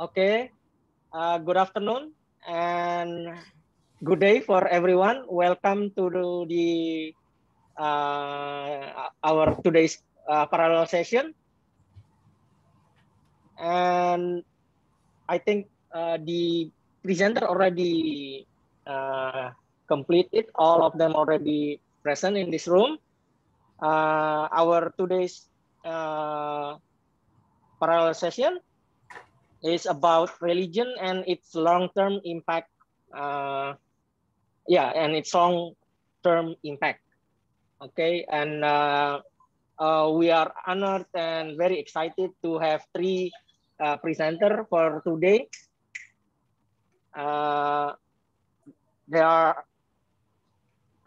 Okay, good afternoon and good day for everyone. Welcome to the our today's parallel session. And I think the presenter already completed. All of them already present in this room. Our today's parallel session is about religion and its long-term impact. And its long-term impact. Okay, and we are honored and very excited to have three presenters for today. They are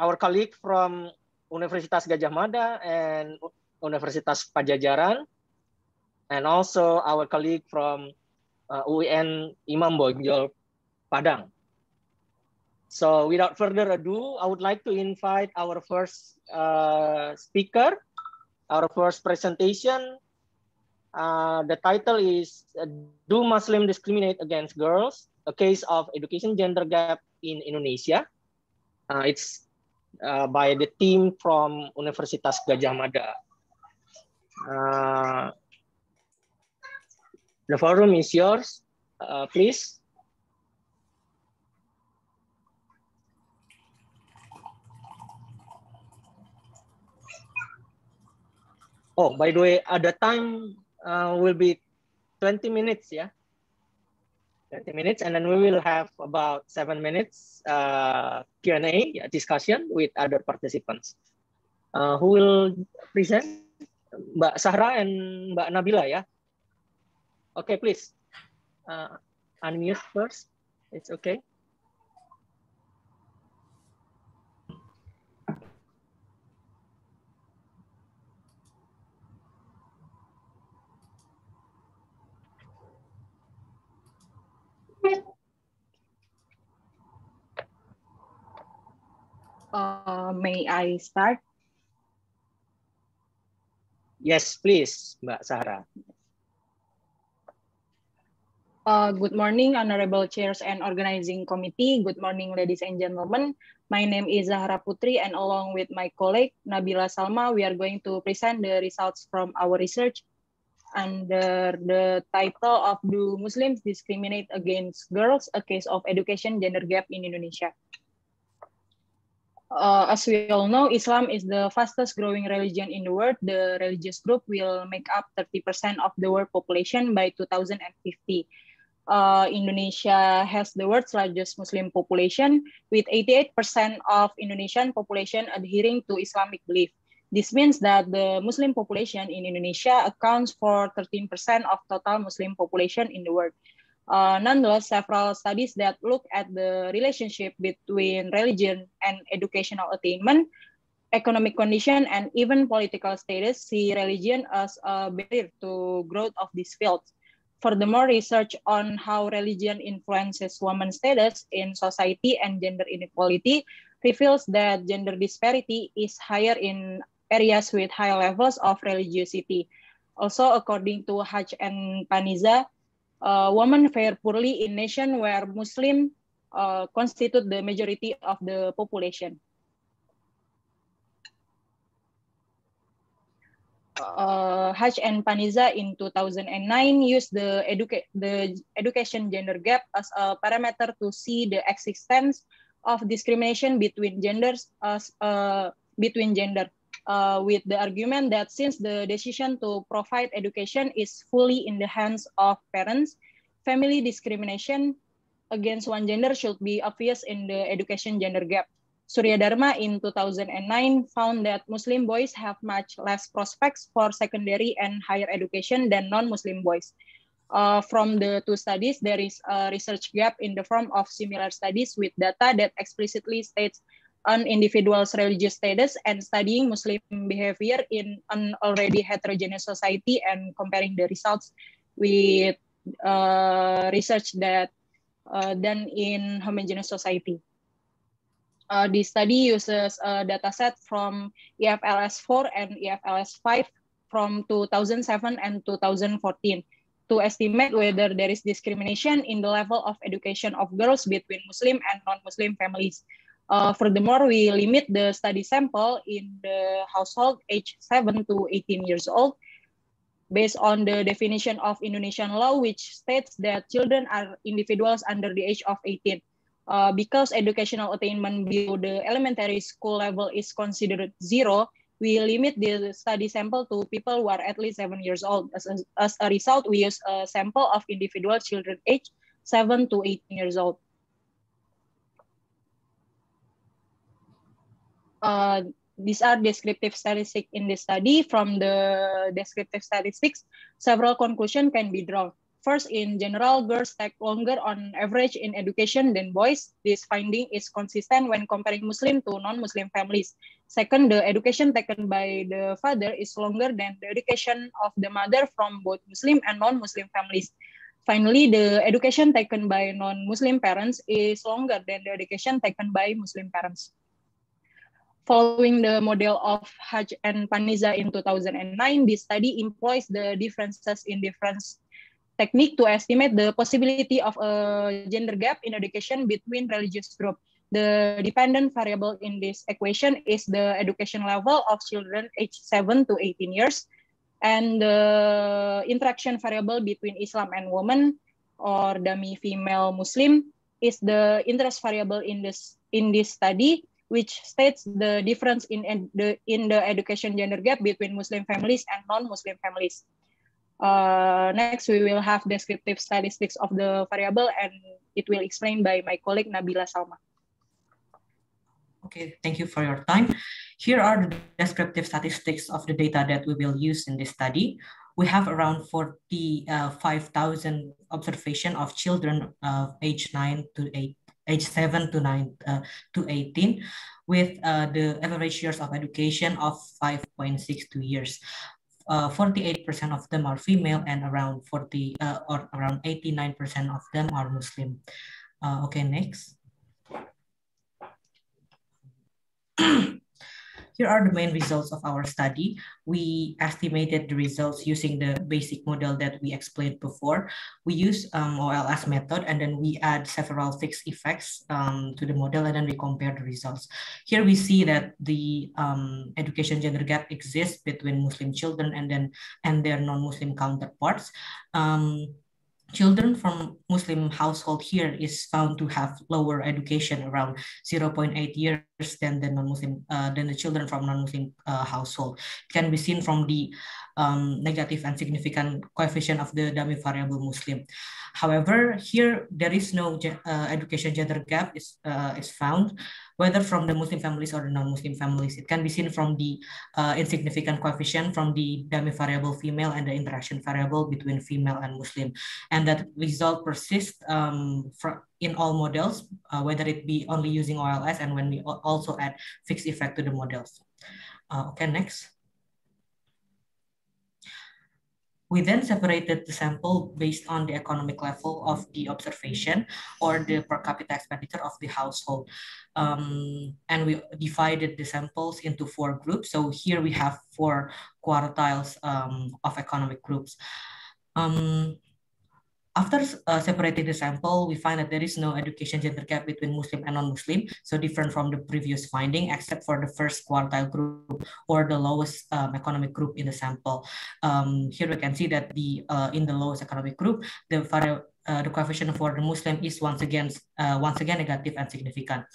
our colleague from Universitas Gadjah Mada and Universitas Padjadjaran, and also our colleague from UIN Imam Bonjol Padang. So without further ado, I would like to invite our first speaker, our first presentation. The title is Do Muslims Discriminate Against Girls? A Case of Education Gender Gap in Indonesia. It's by the team from Universitas Gadjah Mada. The forum is yours, please. Oh, by the way, the time will be 20 minutes, yeah? 20 minutes, and then we will have about 7 minutes Q&A discussion with other participants. Who will present? Mbak Zahra and Mbak Nabila, ya? Okay, please. Unmute first. It's okay. May I start? Yes, please, Mbak Zahra. Good morning, Honorable Chairs and Organizing Committee. Good morning, ladies and gentlemen. My name is Zahra Putri, and along with my colleague, Nabila Salma, we are going to present the results from our research under the title of Do Muslims Discriminate Against Girls? A Case of Education Gender Gap in Indonesia. As we all know, Islam is the fastest growing religion in the world. The religious group will make up 30% of the world population by 2050. Indonesia has the world's largest Muslim population, with 88% of Indonesian population adhering to Islamic belief. This means that the Muslim population in Indonesia accounts for 13% of total Muslim population in the world. Nonetheless, several studies that look at the relationship between religion and educational attainment, economic condition, and even political status see religion as a barrier to growth of these fields. Furthermore, research on how religion influences women's status in society and gender inequality reveals that gender disparity is higher in areas with high levels of religiosity. Also, according to Haj and Paniza, women fare poorly in nations where Muslims constitute the majority of the population. Haj and Paniza in 2009 used the education gender gap as a parameter to see the existence of discrimination between genders with the argument that since the decision to provide education is fully in the hands of parents, family discrimination against one gender should be obvious in the education gender gap. Surya Dharma in 2009 found that Muslim boys have much less prospects for secondary and higher education than non-Muslim boys. From the two studies, there is a research gap in the form of similar studies with data that explicitly states an individual's religious status and studying Muslim behavior in an already heterogeneous society and comparing the results with research that done in homogeneous society. This study uses a dataset from EFLS 4 and EFLS 5 from 2007 and 2014. to estimate whether there is discrimination in the level of education of girls between Muslim and non-Muslim families. Furthermore, we limit the study sample in the household age 7 to 18 years old based on the definition of Indonesian law, which states that children are individuals under the age of 18. Because educational attainment below the elementary school level is considered zero, we limit the study sample to people who are at least 7 years old. As a result, we use a sample of individual children aged 7 to 18 years old. These are descriptive statistics in the study. From the descriptive statistics, several conclusions can be drawn. First, in general, girls take longer on average in education than boys. This finding is consistent when comparing Muslim to non-Muslim families. Second, the education taken by the father is longer than the education of the mother from both Muslim and non-Muslim families. Finally, the education taken by non-Muslim parents is longer than the education taken by Muslim parents. Following the model of Haj and Paniza in 2009, this study employs the differences in difference technique to estimate the possibility of a gender gap in education between religious groups. The dependent variable in this equation is the education level of children aged 7 to 18 years, and the interaction variable between Islam and women, or dummy female Muslim, is the interest variable in this study, which states the difference in the education gender gap between Muslim families and non-Muslim families. Next, we will have descriptive statistics of the variable, and it will explained by my colleague Nabila Salma. Okay, thank you for your time. Here are the descriptive statistics of the data that we will use in this study. We have around 45,000 observation of children of age 7 to 18, with the average years of education of 5.62 years. 48% of them are female, and around 89% of them are Muslim. Okay, next. Here are the main results of our study. We estimated the results using the basic model that we explained before. We use OLS method, and then we add several fixed effects to the model, and then we compare the results. Here we see that the education gender gap exists between Muslim children and their non-Muslim counterparts. Children from Muslim household here is found to have lower education, around 0.8 years than the than the children from non-Muslim household. It can be seen from the negative and significant coefficient of the dummy variable Muslim. However, here there is no education gender gap is found, whether from the Muslim families or the non-Muslim families. It can be seen from the insignificant coefficient from the dummy variable female and the interaction variable between female and Muslim. And that result persists in all models, whether it be only using OLS and when we also add fixed effect to the models. Okay, next. We then separated the sample based on the economic level of the observation or the per capita expenditure of the household. And we divided the samples into 4 groups. So here we have 4 quartiles of economic groups. After separating the sample, we find that there is no education gender gap between Muslim and non-Muslim, so different from the previous finding, except for the first quartile group or the lowest economic group in the sample. Here we can see that in the lowest economic group, the coefficient for the Muslim is once again negative and significant.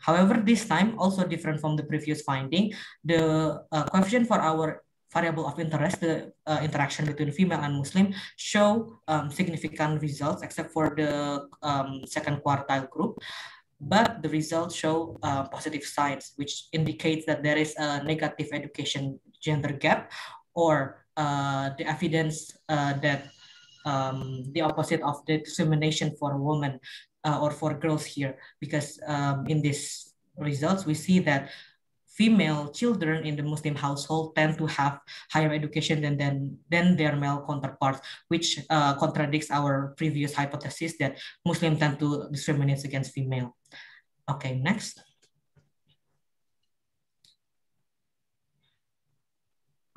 However, this time, also different from the previous finding, the coefficient for our variable of interest, the interaction between female and Muslim, show significant results except for the second quartile group. But the results show positive signs, which indicates that there is a negative education gender gap, or the evidence that the opposite of the discrimination for women or for girls here, because in these results we see that female children in the Muslim household tend to have higher education than their male counterparts, which contradicts our previous hypothesis that Muslims tend to discriminate against female. Okay, next.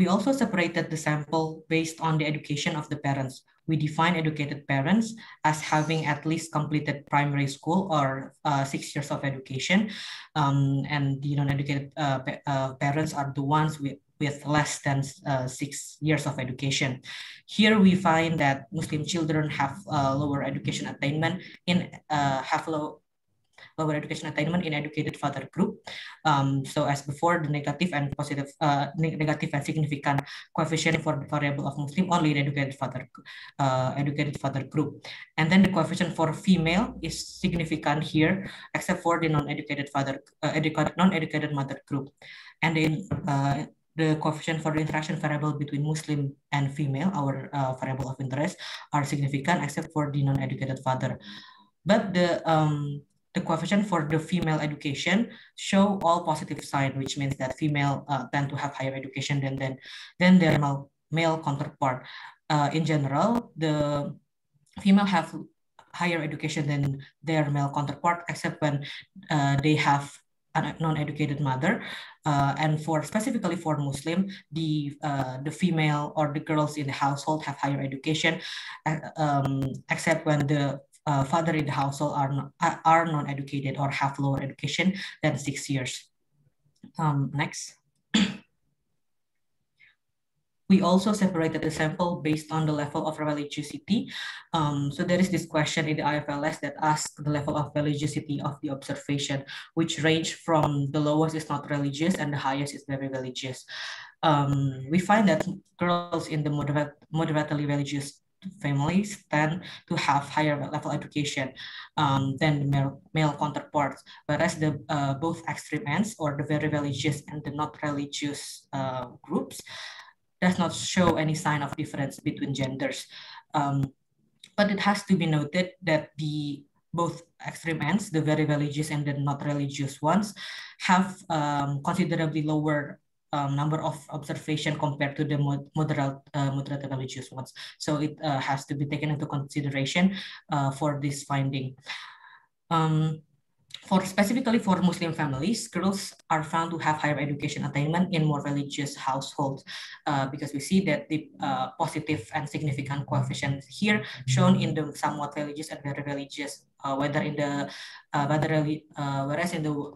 We also separated the sample based on the education of the parents. We define educated parents as having at least completed primary school or 6 years of education, and the non-educated parents are the ones with less than 6 years of education. Here we find that Muslim children have lower education attainment lower education attainment in educated father group. So as before, the negative and positive, negative and significant coefficient for the variable of Muslim only in educated father group. And then the coefficient for female is significant here, except for the non-educated non-educated mother group. And in the coefficient for the interaction variable between Muslim and female, our variable of interest, are significant except for the non-educated father. But the coefficient for the female education show all positive sign, which means that female tend to have higher education than their male counterpart. In general, the female have higher education than their male counterpart, except when they have a non-educated mother. And specifically for Muslim, the female or the girls in the household have higher education, except when the father in the household are non-educated or have lower education than 6 years. Next. We also separated the sample based on the level of religiosity. So there is this question in the IFLS that asks the level of religiosity of the observation, which range from the lowest is not religious and the highest is very religious. We find that girls in the moderately religious families tend to have higher level education than male counterparts, whereas the both extreme ends, or the very religious and the not religious groups, does not show any sign of difference between genders. But it has to be noted that both extreme ends, the very religious and the not religious ones, have considerably lower number of observation compared to the moderate religious ones. So it has to be taken into consideration for this finding. Specifically for Muslim families, girls are found to have higher education attainment in more religious households, because we see that the positive and significant coefficients here shown in the somewhat religious and very religious, whereas in the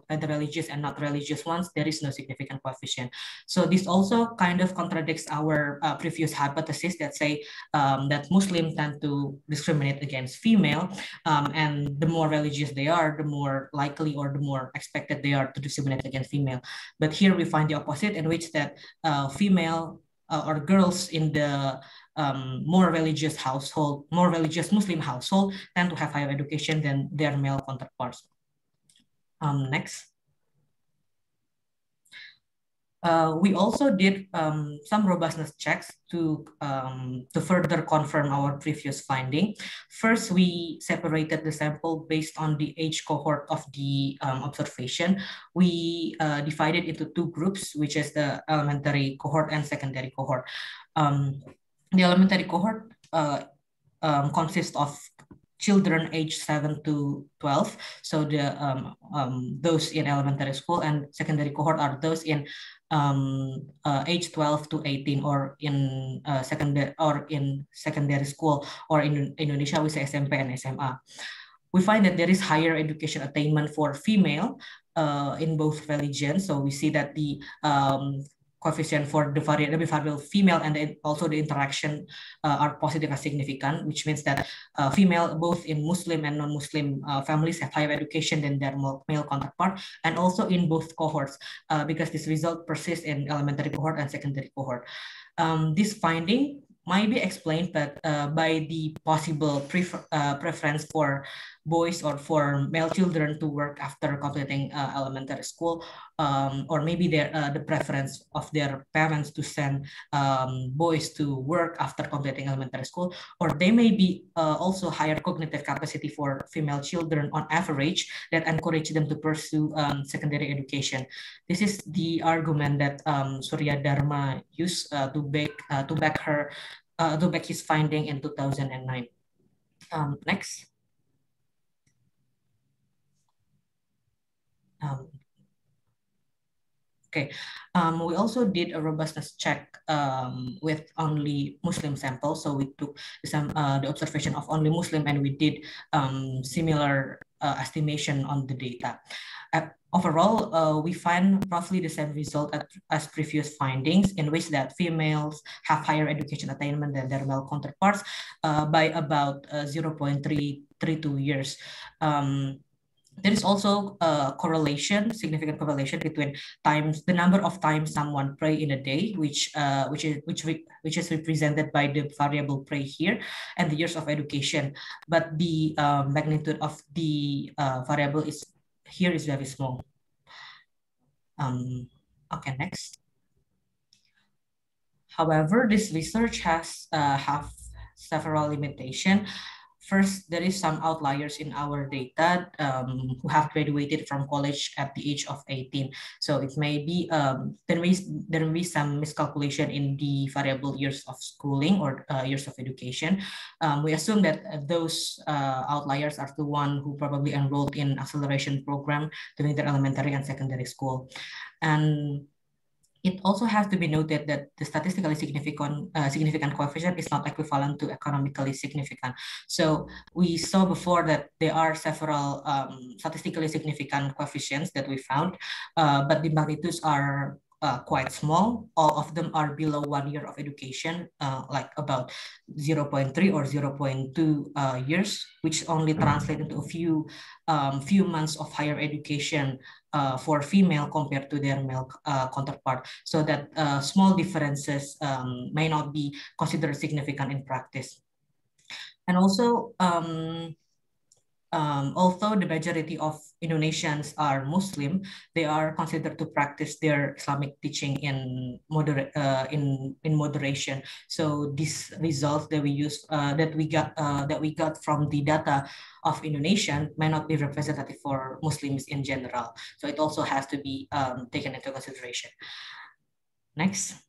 whether religious and not religious ones, there is no significant coefficient. So this also kind of contradicts our previous hypothesis that say that Muslims tend to discriminate against female, and the more religious they are, the more likely or the more expected they are to discriminate against female. But here we find the opposite, in which that female or girls in the more religious Muslim household tend to have higher education than their male counterparts. Next. We also did some robustness checks to further confirm our previous finding. First, we separated the sample based on the age cohort of the observation. We divided into two groups, which is the elementary cohort and secondary cohort. The elementary cohort consists of children aged 7 to 12. So the those in elementary school, and secondary cohort are those in age 12 to 18, or in secondary school, or in Indonesia we say SMP and SMA. We find that there is higher education attainment for female in both religions. So we see that the coefficient for the variable female and also the interaction are positive and significant, which means that female both in Muslim and non-Muslim families have higher education than their male counterpart, and also in both cohorts, because this result persists in elementary cohort and secondary cohort. This finding might be explained by the possible preference for boys or for male children to work after completing elementary school, or maybe the preference of their parents to send boys to work after completing elementary school, or they may be also higher cognitive capacity for female children on average that encourage them to pursue secondary education. This is the argument that Surya Dharma used to back his finding in 2009. Next. Okay, we also did a robustness check with only Muslim samples. So we took the observation of only Muslim, and we did similar estimation on the data. Overall, we find roughly the same result as previous findings, in which that females have higher education attainment than their male counterparts by about 0.332 years. There is also a correlation, significant correlation between the number of times someone pray in a day, which is represented by the variable pray here, and the years of education. But the magnitude of the variable is very small. Okay, next. However, this research has have several limitations. First, there is some outliers in our data who have graduated from college at the age of 18. So it may be there may be some miscalculation in the variable years of schooling or years of education. We assume that those outliers are the one who probably enrolled in acceleration program during their elementary and secondary school. And it also has to be noted that the statistically significant coefficient is not equivalent to economically significant. So we saw before that there are several statistically significant coefficients that we found, but the magnitudes are quite small. All of them are below 1 year of education, like about 0.3 or 0.2 years, which only translate into a few months of higher education for female compared to their male counterpart. So that small differences may not be considered significant in practice. And also, although the majority of Indonesians are Muslim, they are considered to practice their Islamic teaching in moderation. So these results that we use that we got from the data of Indonesian may not be representative for Muslims in general. So it also has to be taken into consideration. Next.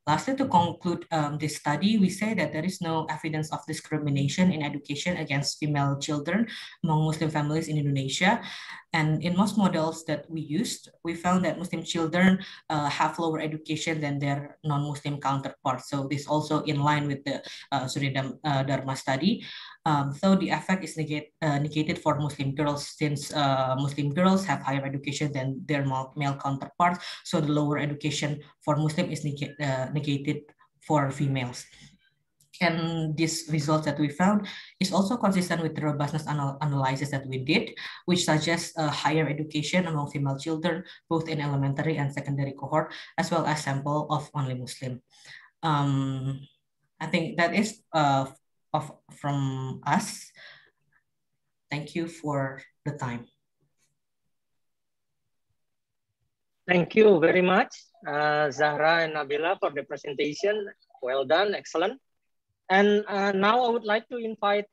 Lastly, to conclude this study, we say that there is no evidence of discrimination in education against female children among Muslim families in Indonesia. And in most models that we used, we found that Muslim children have lower education than their non-Muslim counterparts. So this also in line with the Suriname Dharma study. So the effect is negated for Muslim girls, since Muslim girls have higher education than their male counterparts. So the lower education for Muslim is negated for females. And these results that we found is also consistent with the robustness analysis that we did, which suggests a higher education among female children, both in elementary and secondary cohort, as well as sample of only Muslim. I think that is from us. Thank you for the time. Thank you very much, Zahra and Nabila, for the presentation. Well done, excellent. And now I would like to invite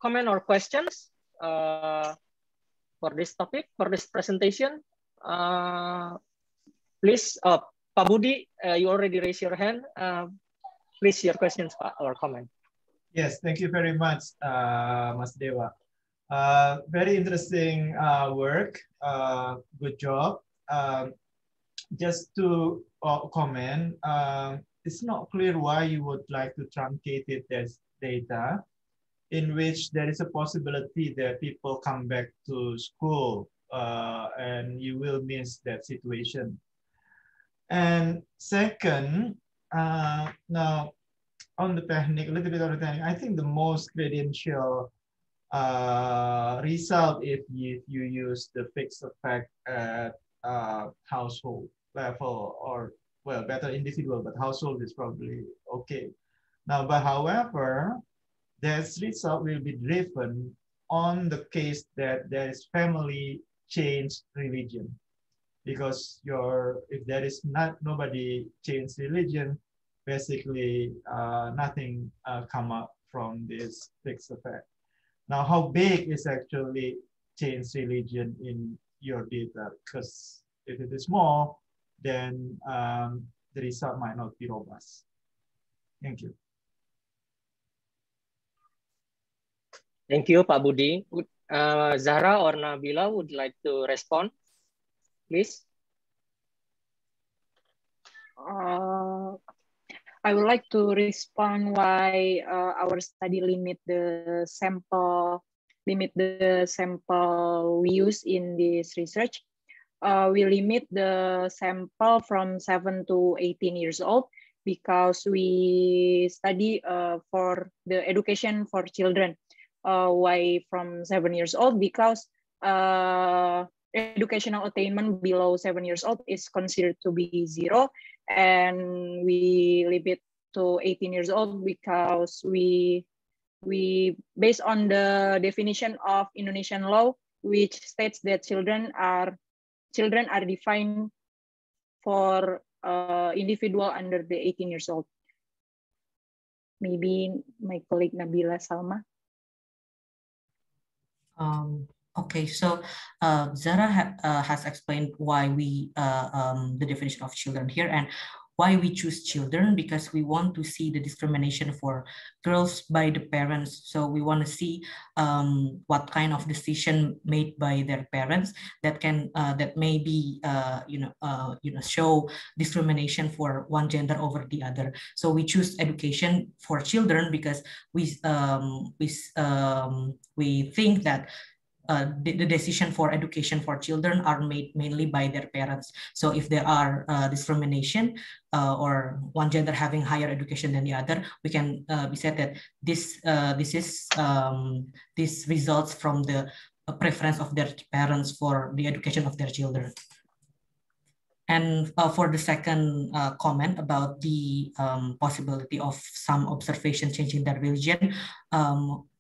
comment or questions for this topic, for this presentation. Please, Pak Budi, you already raised your hand. Please, your questions or comment. Yes, thank you very much, Mas Dewa. Very interesting work. Good job. Just to comment, it's not clear why you would like to truncate it as data, in which there is a possibility that people come back to school and you will miss that situation. And second, now on the technique, a little bit on the technique, I think the most credential result if you use the fixed effect at household level, or well, better individual, but household is probably okay. Now, but however, this result will be driven on the case that there is family change religion, because if there is nobody change religion, basically nothing come up from this fixed effect. Now, how big is actually change religion in your data? Because if it is small, then the result might not be robust. Thank you. Thank you, Pak Budi. Zahra or Nabila would like to respond? please. I would like to respond why our study limit the sample we use in this research. We limit the sample from 7 to 18 years old because we study for the education for children. Why from 7 years old? Because educational attainment below 7 years old is considered to be 0, and we limit to 18 years old because we based on the definition of Indonesian law, which states that children are defined for individual under the 18 years old. Maybe my colleague Nabila, Salma. Okay, so Zahra has explained why we the definition of children here, and why we choose children, because we want to see the discrimination for girls by the parents. So we want to see what kind of decision made by their parents that can that may be show discrimination for one gender over the other. So we choose education for children because we think that the decision for education for children are made mainly by their parents. So if there are discrimination or one gender having higher education than the other, we can be said that this results from the preference of their parents for the education of their children. And for the second comment about the possibility of some observation changing their religion,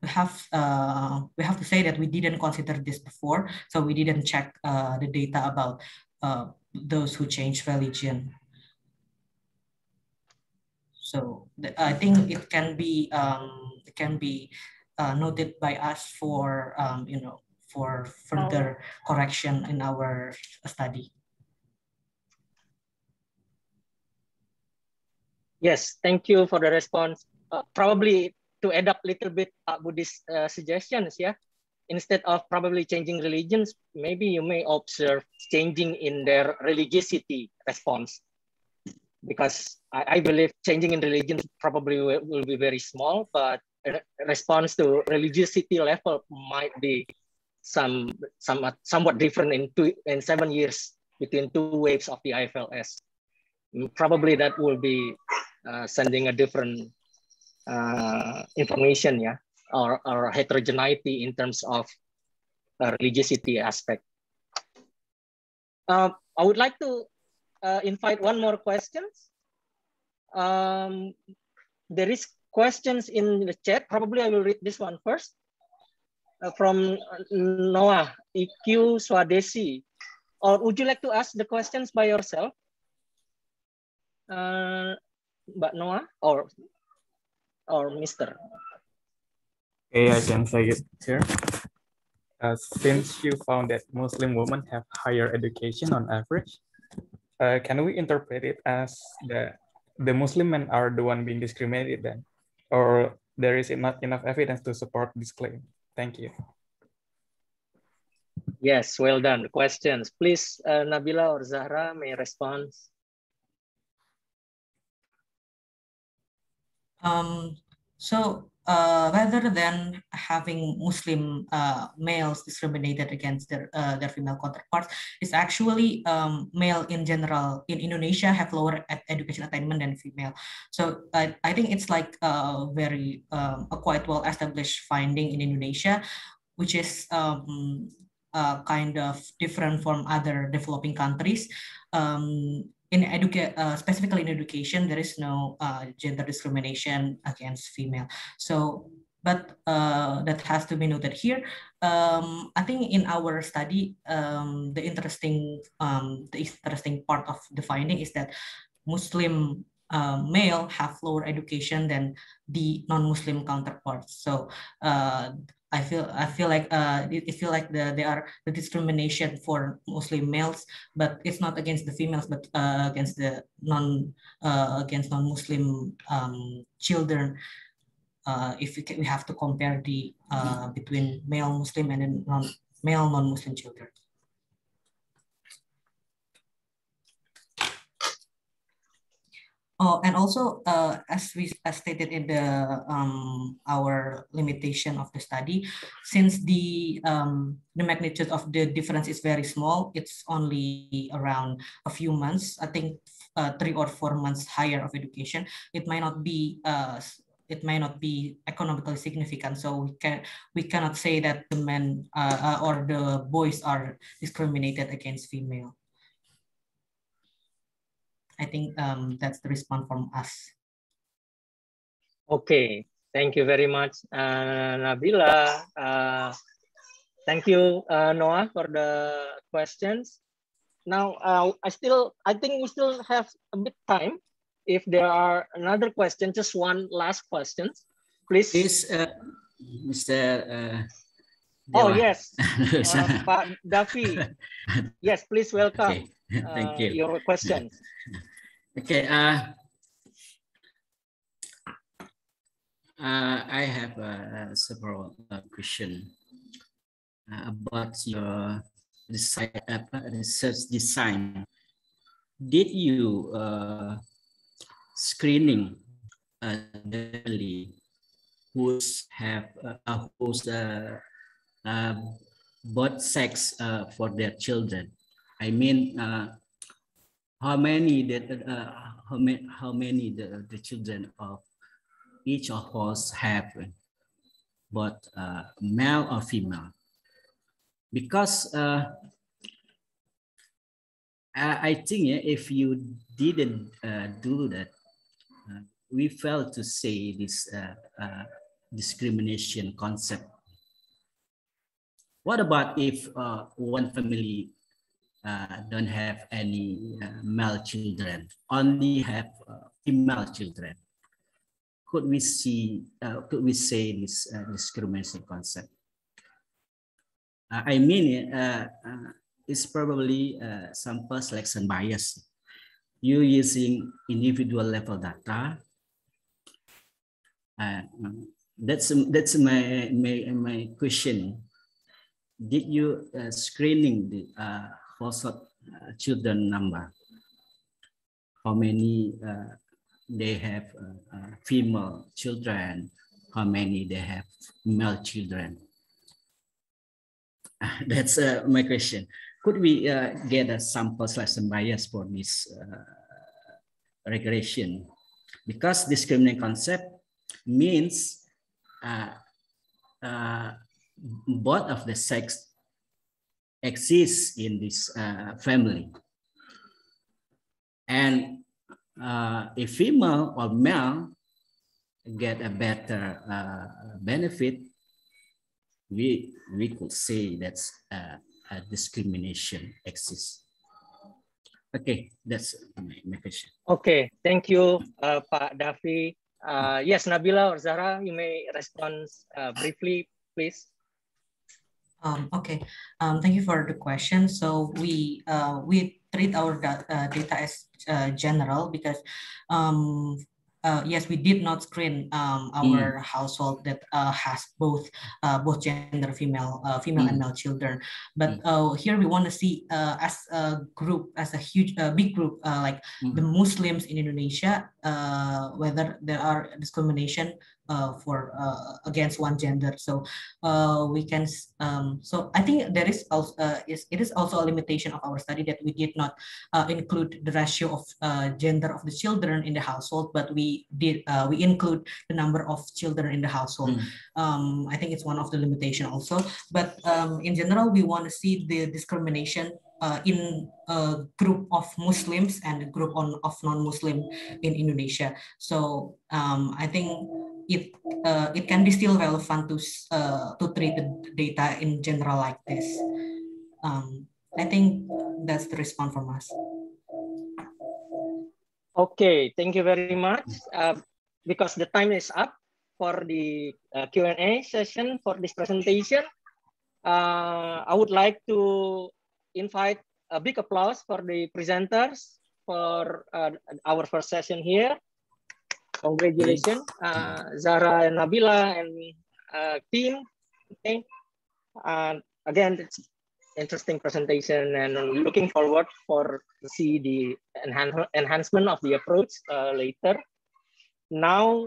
we have to say that we didn't consider this before, so we didn't check the data about those who change religion. So I think it can be noted by us for for further correction in our study. Yes, thank you for the response. Probably to add up a little bit Buddhist suggestions, yeah. Instead of probably changing religions, maybe you may observe changing in their religiosity response. Because I believe changing in religion probably will be very small, but response to religiosity level might be somewhat different in 7 years between 2 waves of the IFLS. Probably that will be sending a different information, yeah, or heterogeneity in terms of religiosity aspect. I would like to invite one more questions. There is questions in the chat. Probably I will read this one first. From Noah, EQ Swadesi. Or would you like to ask the questions by yourself? Mbak Noah or Mr. Okay, I can say it here. Since you found that Muslim women have higher education on average, can we interpret it as the Muslim men are the one being discriminated then? Or there is not enough evidence to support this claim? Thank you. Yes, well done. Questions. Please, Nabila or Zahra may respond. Rather than having Muslim males discriminated against their female counterparts, it's actually male in general in Indonesia have lower education attainment than female. So I think it's like a quite well established finding in Indonesia, which is kind of different from other developing countries. Specifically in education, there is no gender discrimination against female. So, but that has to be noted here. I think in our study, the interesting part of the finding is that Muslim male have lower education than the non-Muslim counterparts. So I feel like there are the discrimination for Muslim males, but it's not against the females, but against the non-Muslim children. If we have to compare the between male Muslim and male non-Muslim children. Oh, and also, as we stated in the our limitation of the study, since the magnitude of the difference is very small, it's only around a few months. I think 3 or 4 months higher of education. It might not be economically significant. So we cannot say that the men or the boys are discriminated against female. I think that's the response from us. Okay, thank you very much, Nabila. Thank you, Noah, for the questions. Now, I think we still have a bit time. If there are another question, just one last question, please. Mr. Oh yes, Pak Davi. Yes, please welcome. Okay. Thank you. Your questions. Okay. I have several questions about your research design. Did you screening daily who's both sex for their children? I mean, how many the children of each of us have both male or female? Because I think if you didn't do that, we failed to say this discrimination concept. What about if one family don't have any male children, only have female children? Could we say this discrimination concept? I mean, it's probably sample selection bias. You using individual level data. That's my question. Did you screening the household children number? How many they have female children? How many they have male children? That's my question. Could we get a sample selection bias for this regression? Because discriminant concept means both of the sex exists in this family. And if female or male get a better benefit, we could say that's a discrimination exists. Okay, that's my question. Okay, thank you, Pak Davi. Yes, Nabila or Zahra, you may respond briefly, please. Okay, thank you for the question. So we treat our data as general because yes, we did not screen our household that has both gender, female and male children. But here we want to see as a group, as a huge, big group, like the Muslims in Indonesia, whether there are discrimination for against one gender. So we can. So I think there is also it is also a limitation of our study that we did not include the ratio of gender of the children in the household, but we include the number of children in the household. I think it's one of the limitation also. But in general, we want to see the discrimination in a group of Muslims and a group of non-Muslim in Indonesia. So I think it can be still relevant to treat the data in general like this. I think that's the response from us. Okay, thank you very much. Because the time is up for the Q&A session for this presentation, I would like to invite a big applause for the presenters for our first session here. Congratulations, Zahra and Nabila and team. Okay, and again, interesting presentation, and looking forward for to see the enhancement of the approach later. Now,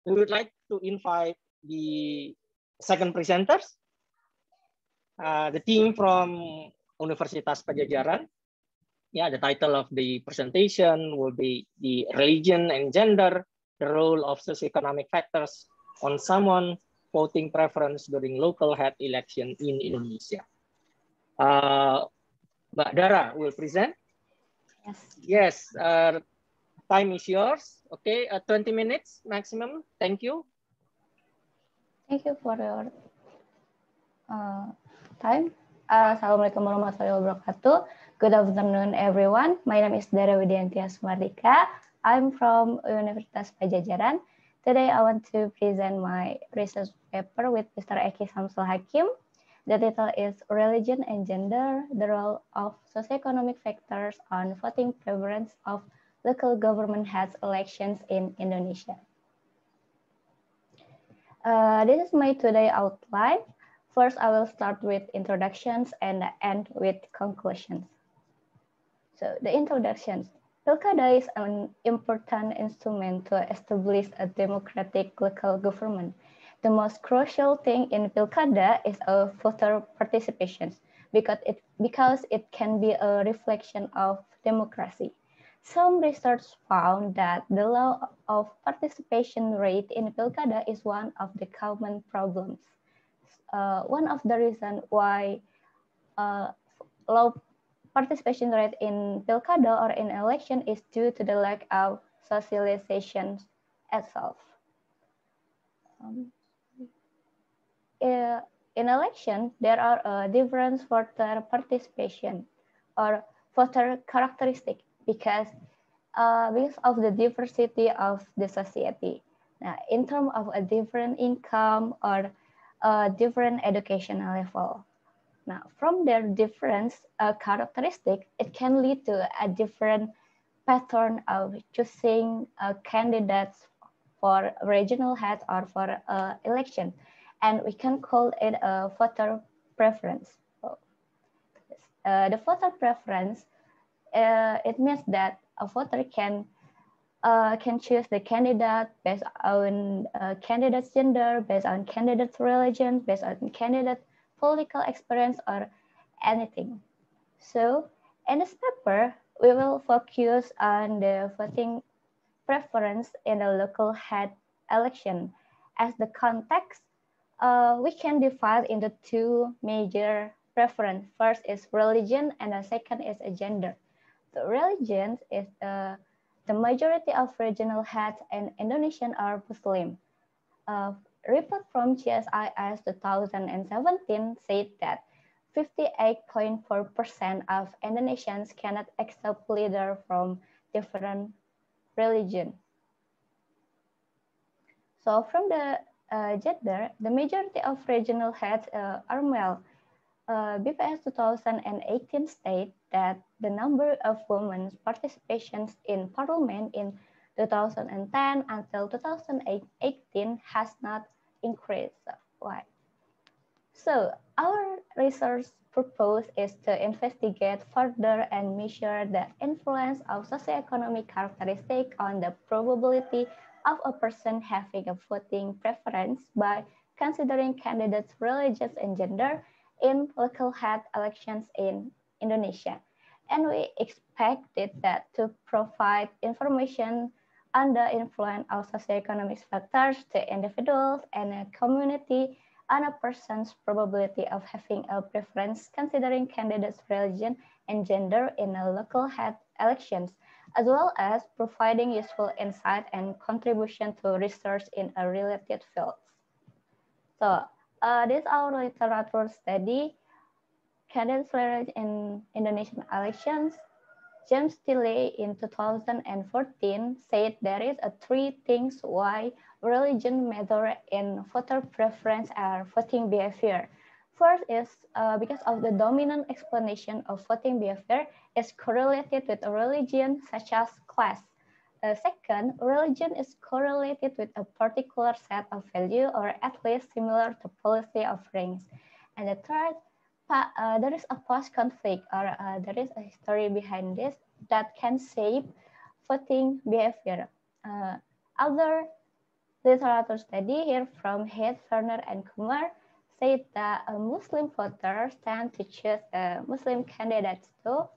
we would like to invite the second presenters, the team from Universitas Padjadjaran. Yeah, the title of the presentation will be the religion and gender, the role of socioeconomic factors on someone voting preference during local head election in Indonesia. Mbak Dharra will present. Yes, time is yours. Okay, 20 minutes maximum. Thank you. Thank you for your time. Assalamualaikum warahmatullahi wabarakatuh. Good afternoon, everyone. My name is Dharra Widdhyaningtyas Mahardhika. I'm from Universitas Padjadjaran. Today, I want to present my research paper with Mr. Ekki Syamsulhakim. The title is Religion and Gender, the Role of Socioeconomic Factors on Voting Preference of Local Government Heads Elections in Indonesia. This is my today outline. First, I will start with introductions and end with conclusions. So the introductions. Pilkada is an important instrument to establish a democratic local government. The most crucial thing in Pilkada is voter participation because it can be a reflection of democracy. Some research found that the low of participation rate in Pilkada is one of the common problems. One of the reasons why low participation rate in Pilkada or in election is due to the lack of socialization itself. In election, there are different voter participation or voter characteristic because of the diversity of the society. Now, in terms of a different income or different educational level. Now, from their different characteristic, it can lead to a different pattern of choosing candidates for regional heads or for election. And we can call it a voter preference. The voter preference, it means that a voter can choose the candidate based on candidate's gender, based on candidate's religion, based on candidate political experience or anything. So in this paper, we will focus on the voting preference in the local head election. As the context, we can divide into two major preference. First is religion and the second is a gender. The religion is the majority of regional heads in Indonesia are Muslim. A report from GSIS 2017 said that 58.4% of Indonesians cannot accept leaders from different religion. So from the gender, the majority of regional heads are male. BPS 2018 state that the number of women's participations in parliament in 2010 until 2018 has not increased. Why? So our research purpose is to investigate further and measure the influence of socioeconomic characteristics on the probability of a person having a voting preference by considering candidates' religion and gender in local head elections in Indonesia. And we expected that to provide information on the influence of socioeconomic factors to individuals and a community on a person's probability of having a preference considering candidates' religion and gender in a local head elections, as well as providing useful insight and contribution to research in a related fields. So this is our literature study, candidates' religion in Indonesian elections. James Tilley in 2014 said there is three things why religion matter in voter preference or voting behavior. First is because of the dominant explanation of voting behavior is correlated with a religion such as class. Second, religion is correlated with a particular set of value or at least similar to policy offerings. And the third, there is a post-conflict, or there is a history behind this that can shape voting behavior. Other literature study here from Heath, Werner, and Kumar said that Muslim voters tend to choose Muslim candidates too.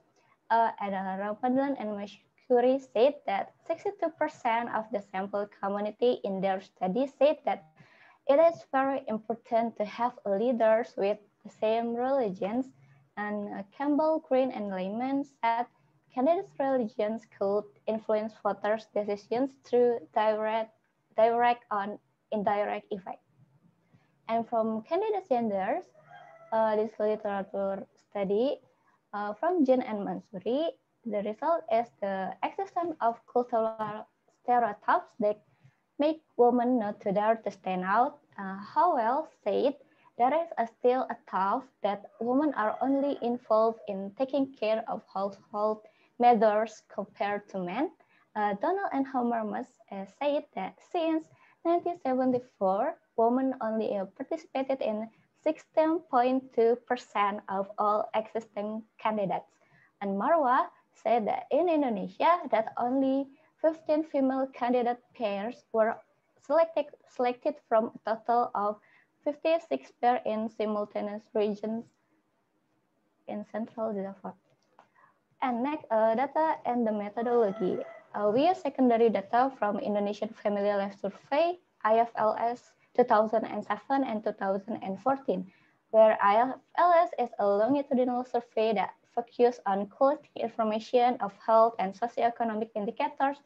And Ramadan and Mashkuri said that 62% of the sample community in their study said that it is very important to have leaders with the same religions. And Campbell, Green, and Lehman said candidates' religions could influence voters' decisions through direct or indirect effect. And from candidate genders, this literature study from Jen and Mansuri, the result is the existence of cultural stereotypes that make women not to dare to stand out. Howell said there is still a thought that women are only involved in taking care of household matters compared to men. Donald and Habermas said that since 1974, women only participated in 16.2% of all existing candidates. And Marwa said that in Indonesia, that only 15 female candidate pairs were selected from a total of 56 pairs in simultaneous regions in Central Java. And next, data and the methodology. We use secondary data from Indonesian Family Life Survey, IFLS 2007 and 2014, where IFLS is a longitudinal survey that focuses on collecting information of health and socioeconomic indicators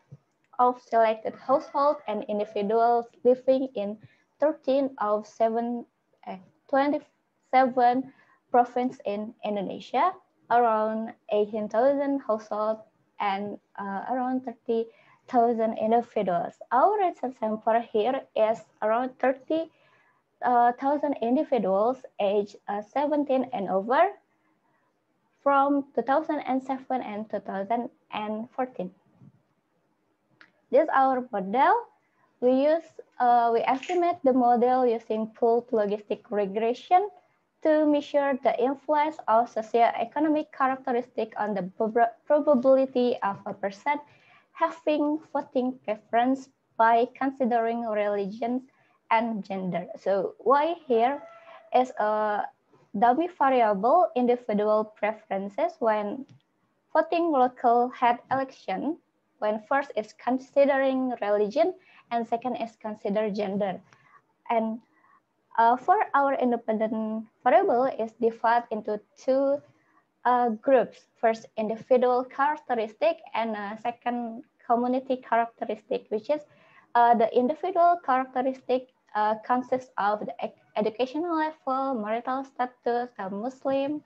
of selected households and individuals living in 13 of 27 provinces in Indonesia, around 18,000 households and around 30,000 individuals. Our research sample here is around 30,000 individuals aged 17 and over from 2007 and 2014. This is our model. We estimate the model using pooled logistic regression to measure the influence of socioeconomic characteristics on the probability of a person having voting preference by considering religion and gender. So why here is a dummy variable individual preferences when voting local head election, when first is considering religion and second is consider gender. And for our independent variable is divided into two groups. First, individual characteristic and second, community characteristic, which is the individual characteristic consists of the educational level, marital status, a Muslim,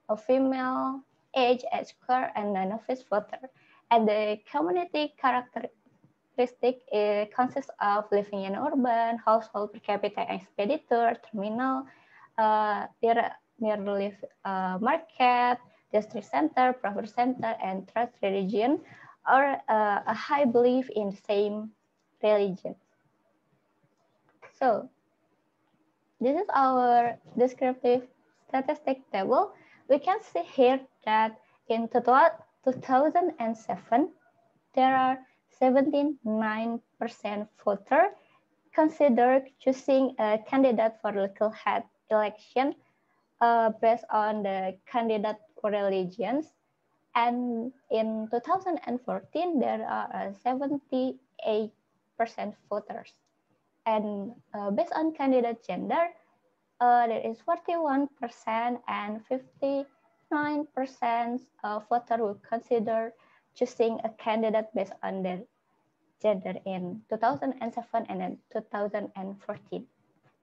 a female, age, score, and a novice voter. And the community characteristic consists of living in urban, household per capita expenditure, terminal, near market, district center, profit center, and trust religion, or a high belief in the same religion. So this is our descriptive statistic table. We can see here that in 2007, there are 79% voter considered choosing a candidate for local head election based on the candidate religions. And in 2014, there are 78% voters. And based on candidate gender, there is 41% and 59% voter will consider choosing a candidate based on their gender in 2007 and then 2014.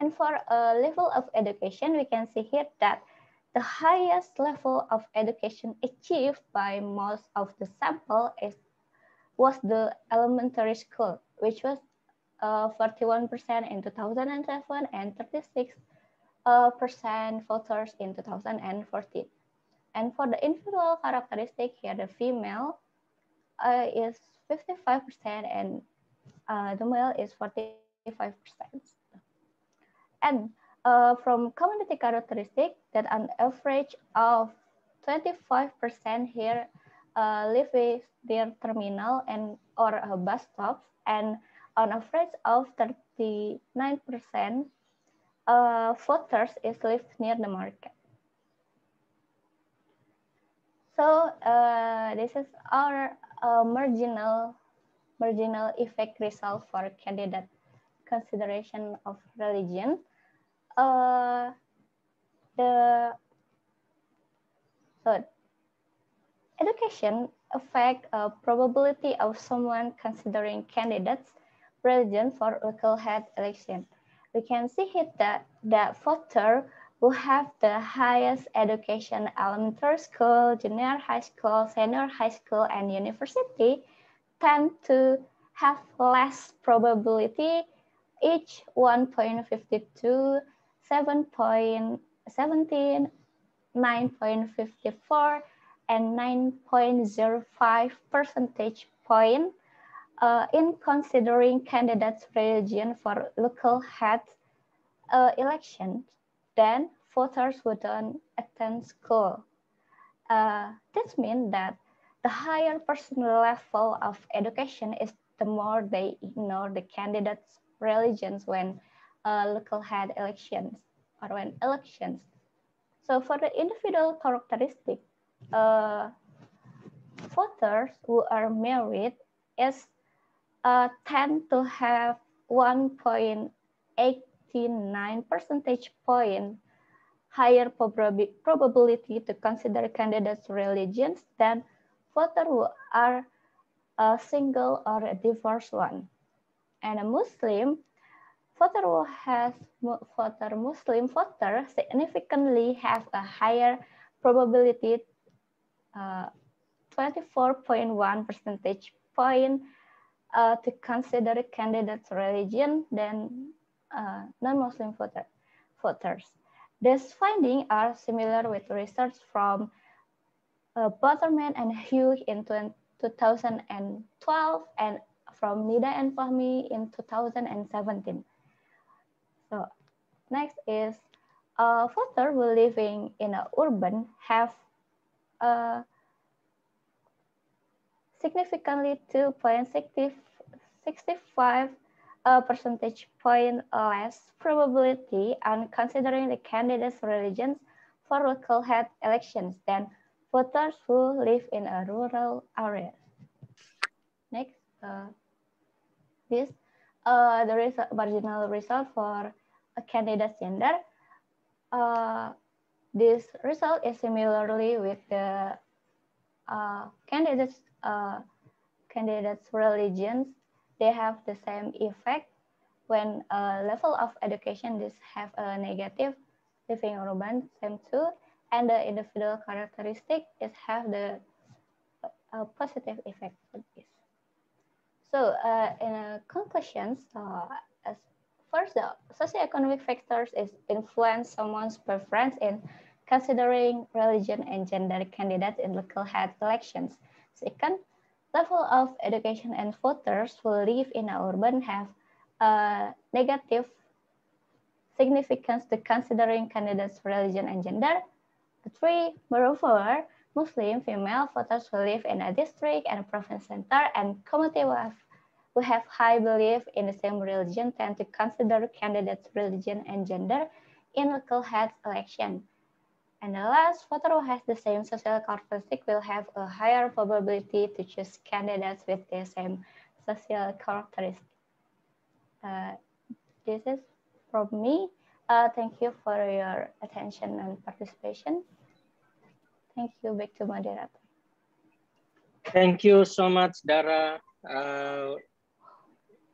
And for a level of education, we can see here that the highest level of education achieved by most of the sample was the elementary school, which was 41% in 2007 and 36% voters in 2014. And for the individual characteristic here, the female is 55% and the male is 45%. And from community characteristic that an average of 25% here live with their terminal and or bus stops, and on average of 39% voters is live near the market. So this is our marginal effect result for candidate consideration of religion. So education affect probability of someone considering candidates religion for local head election. We can see here that the voter who have the highest education, elementary school, junior high school, senior high school, and university tend to have less probability, each 1.52, 7.17, 9.54, and 9.05 percentage point in considering candidates' religion for local head elections, then voters wouldn't attend school. This means that the higher personal level of education is the more they ignore the candidates' religions when local head elections or when elections. So for the individual characteristic, voters who are married is tend to have 1.89 percentage point higher probability to consider candidates' religions than voters who are single or a divorced one. And a Muslim Muslim voter significantly have a higher probability, 24.1 percentage point to consider candidates' religion than non-Muslim voters. These findings are similar with research from Butterman and Hugh in 2012 and from Nida and Fahmi in 2017. So next is voters who living in a urban have significantly 2.65 percentage point less probability on considering the candidates' religions for local head elections than voters who live in a rural area. Next, there is a marginal result for a candidate's gender. This result is similarly with the candidates' religions. They have the same effect when level of education this have a negative, living urban same too, and the individual characteristic is have the positive effect for this. So in conclusions, first, the socioeconomic factors is influence someone's preference in considering religion and gender candidates in local head elections. Second, level of education and voters who live in urban have negative significance to considering candidates' religion and gender. Three, moreover, Muslim female voters who live in a district and province center and community who have high belief in the same religion tend to consider candidates' religion and gender in local head election. And the last, voter who has the same social characteristic will have a higher probability to choose candidates with the same social characteristic. This is from me. Thank you for your attention and participation. Thank you. Back to moderator. Thank you so much, Dharra.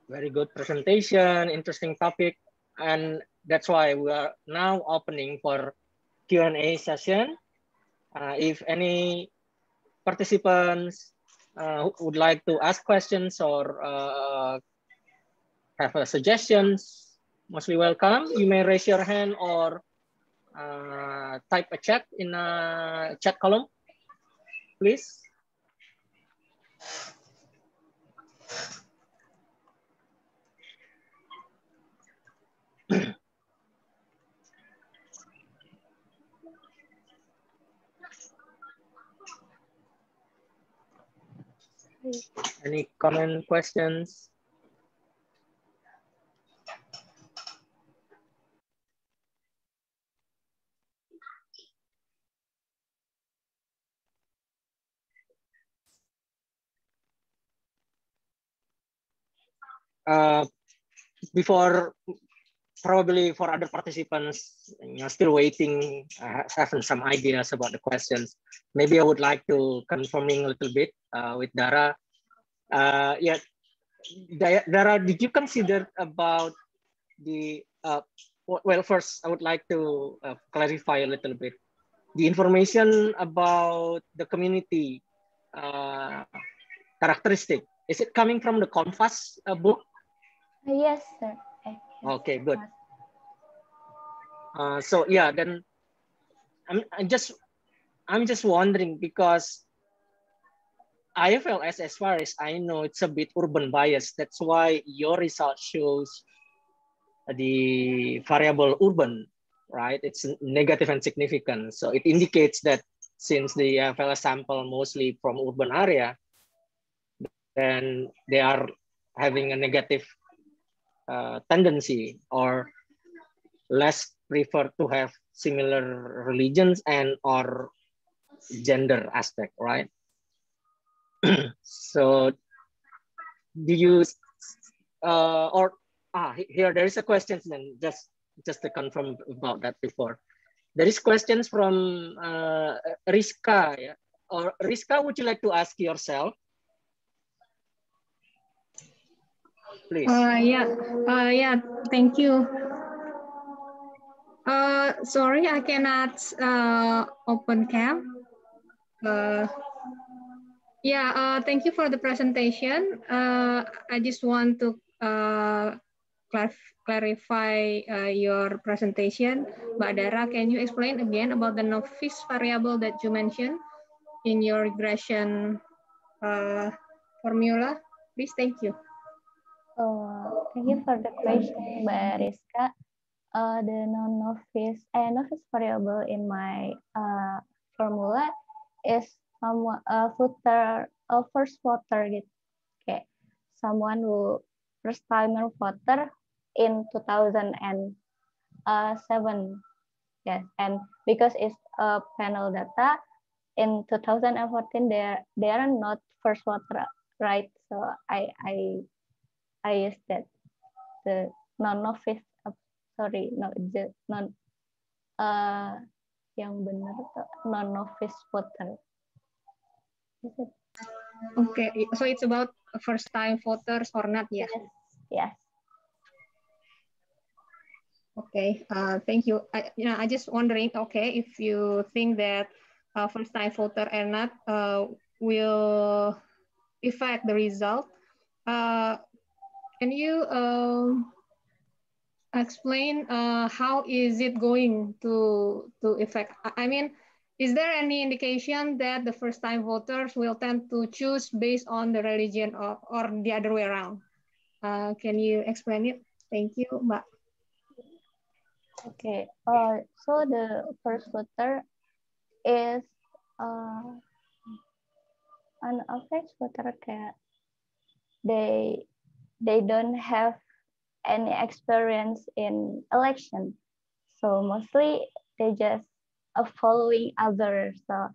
Very good presentation, interesting topic. And that's why we are now opening for Q&A session. If any participants would like to ask questions or have suggestions, mostly welcome. You may raise your hand or type a chat in a chat column, please. Any comment, questions? Before, probably for other participants, still waiting, having some ideas about the questions. Maybe I would like to confirming a little bit with Dharra. Yeah, Dharra, did you consider about the, well, first I would like to clarify a little bit. The information about the community characteristic, is it coming from the Confas book? Yes, sir. Okay, good. So yeah, then I'm just wondering, because IFLS, as far as I know, it's a bit urban bias. That's why your result shows the variable urban, right? It's negative and significant. So it indicates that since the IFLS sample mostly from urban area, then they are having a negative tendency, or less prefer to have similar religions and or gender aspect, right? So do you here there is a question, then just to confirm about that before. There is questions from Rizka, yeah? Or Rizka, would you like to ask yourself? Please. Yeah, thank you. Sorry, I cannot open cam. Thank you for the presentation. I just want to clarify your presentation. Mbak Dharra, can you explain again about the novice variable that you mentioned in your regression formula? Please, thank you. Thank you for the question, Mbak Rizka. The novice variable in my formula is first voter gitu. Okay. Someone who first timer voter in 2007. Yes, and because it's a panel data in 2014, they are not first voter, right? So I use that, the non-novice, yang benar non-novice voter. Okay, so it's about first time voters or not, yeah? Yes. Okay, thank you. I just wondering, okay, if you think that first time voter or not will affect the result, can you explain how is it going to affect? I mean, is there any indication that the first time voters will tend to choose based on the religion or the other way around? Can you explain it? Thank you, Mbak. Okay, so the first voter is an average voter kayak they don't have any experience in election, so mostly they just following others. So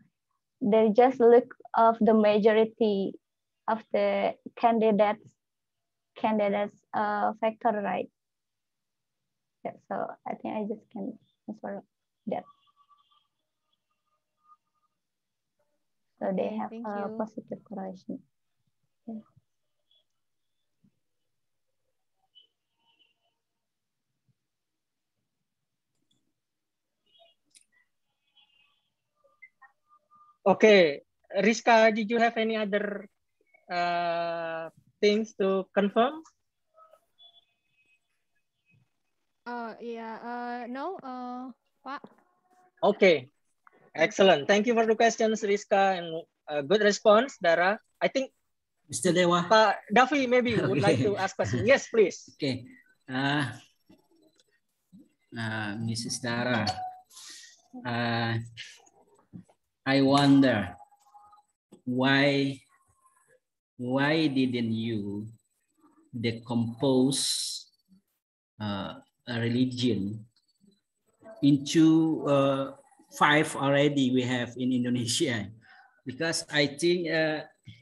they just look of the majority of the candidates factor, right? Yeah, so I think I just can answer that. So they have a positive correlation. Yeah. Okay, Rizka, did you have any other things to confirm? No, Pak. Okay, excellent. Thank you for the questions, Rizka, and good response, Dharra. I think Mr. Dewa. Pak Davi maybe would like to ask question. Yes, please. Okay. Mrs. Dharra, I wonder why why didn't you decompose a religion into 5 already we have in Indonesia? Because I think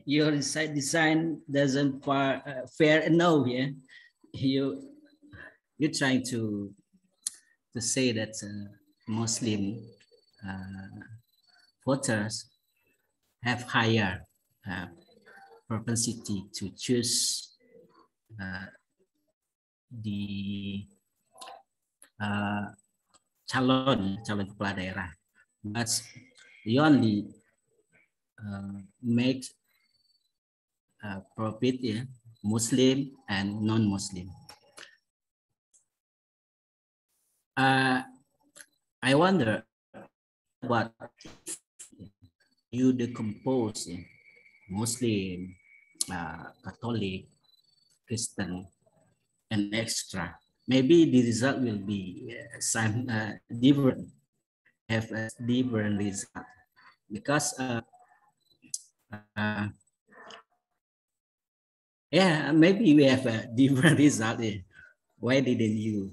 your design doesn't fair enough. Yeah, you're trying to say that Muslim voters have higher propensity to choose the calon kepala daerah, but you only make profit, yeah, Muslim and non-Muslim. I wonder what if you decompose Muslim, Catholic, Christian, and extra. Maybe the result will be some different, have a different result, because yeah, maybe we have a different result. Why didn't you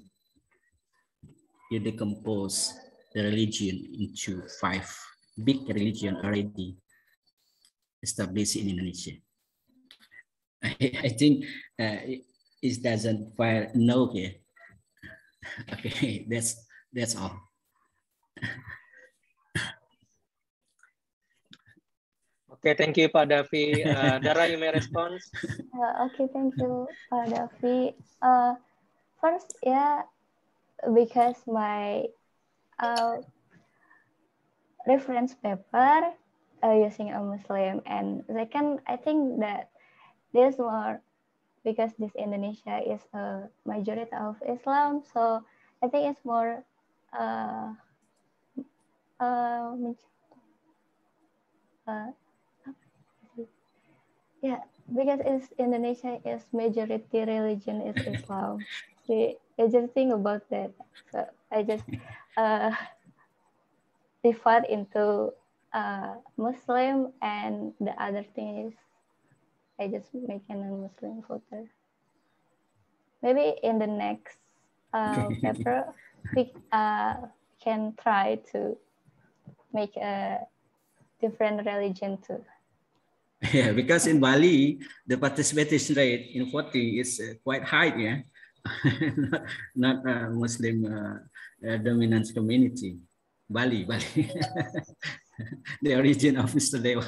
decompose the religion into 5 big religion already established in Indonesia? I think it doesn't fire no here. Okay, that's all. Okay, thank you, Pak Davi. Dharra, you may respond. Okay, thank you, Pak Davi. First, yeah, because my reference paper using a Muslim, and second, I think that there's more because this Indonesia is a majority of Islam, so I think it's more yeah, because it's Indonesia is majority religion is Islam. I just think about that. So I just divide into Muslim, and the other thing is I just make a non-Muslim voter. Maybe in the next paper we can try to make a different religion too. Yeah, because in Bali the participation rate in voting is quite high. Yeah, not Muslim dominant community. Bali, the origin of Mr. Dewa.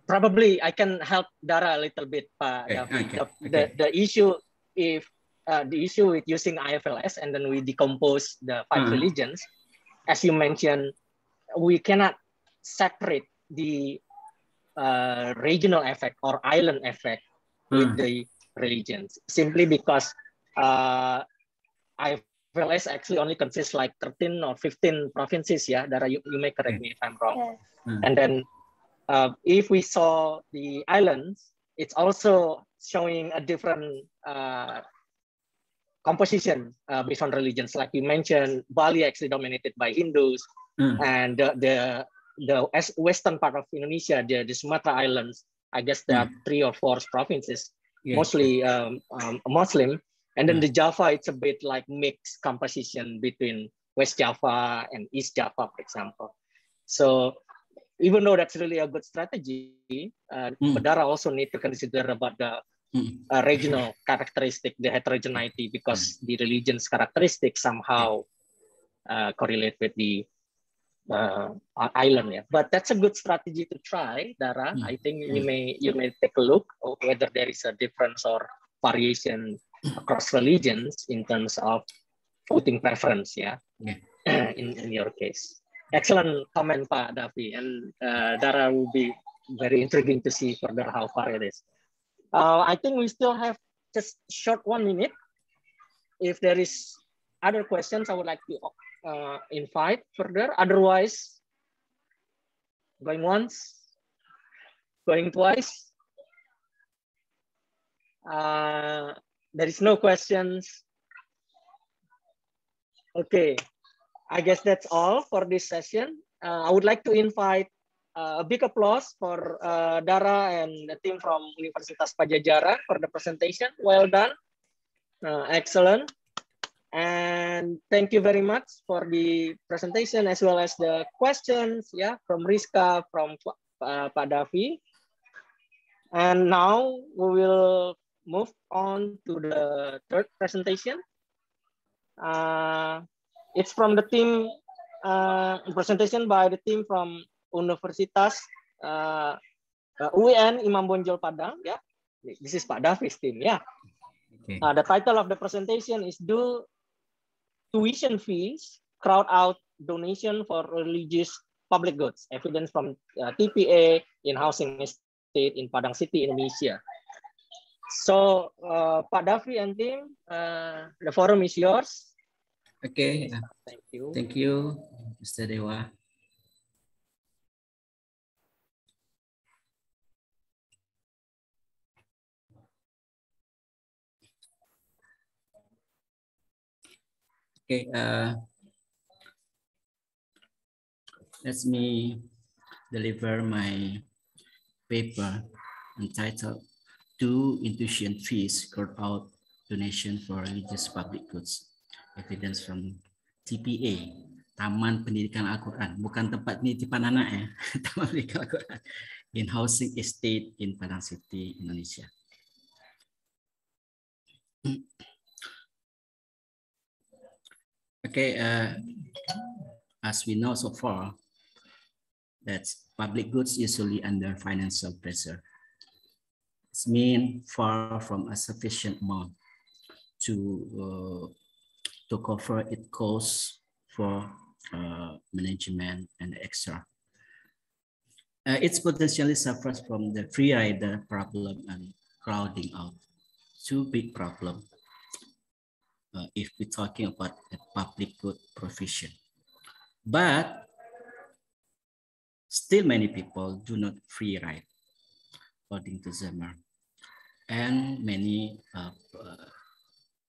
Probably I can help Dharra a little bit, Pak Davi. The issue if the issue with using IFLS and then we decompose the 5 religions, as you mentioned, we cannot separate the regional effect or island effect with the religions, simply because IFLS actually only consists like 13 or 15 provinces. Yeah, Dharra, you may correct me if I'm wrong. Yes. And then if we saw the islands, it's also showing a different composition based on religions. Like you mentioned, Bali actually dominated by Hindus, and the western part of Indonesia, the Sumatra Islands, I guess there are 3 or 4 provinces, mostly Muslim. And then the Java, it's a bit like mixed composition between West Java and East Java, for example. So even though that's really a good strategy, Dharra also need to consider about the regional characteristic, the heterogeneity, because the religion's characteristics somehow correlate with the island. Yeah, but that's a good strategy to try, Dharra. I think you may take a look of whether there is a difference or variation across religions in terms of voting preference. Yeah, in your case. Excellent comment, Pak Davi, and Dharra will be very intriguing to see further how far it is. I think we still have just short 1 minute. If there is other questions, I would like to invite further. Otherwise, going once, going twice. There is no questions. Okay. I guess that's all for this session. I would like to invite a big applause for Dharra and the team from Universitas Padjadjaran for the presentation. Well done. Excellent. And thank you very much for the presentation as well as the questions, yeah, from Rizka, from Pak Davi. And now we will move on to the third presentation. It's from the team, presentation by the team from Universitas UIN Imam Bonjol Padang. Yeah, this is Pak Davi's team. Yeah. Okay. The title of the presentation is "Do Tuition Fees Crowd Out Donation for Religious Public Goods? Evidence from TPA in Housing Estate in Padang City, Indonesia." So, Pak Davi and team, the forum is yours. Okay. Thank you. Thank you, Mr. Dewa. Okay. Let me deliver my paper entitled "Do Tuition Fees Crowd Out Donation for Religious Public Goods? Evidence from TPA, Taman Pendidikan Al-Quran, bukan tempat penitipan anak ya, Taman Pendidikan Al-Quran, in Housing Estate in Padang City, Indonesia. Okay, as we know so far, that public goods usually under financial pressure. It means far from a sufficient amount to cover its costs for management and extra. It potentially suffers from the free rider problem and crowding out. Two big problems if we're talking about a public good provision. But still many people do not free ride, according to Zahra. And many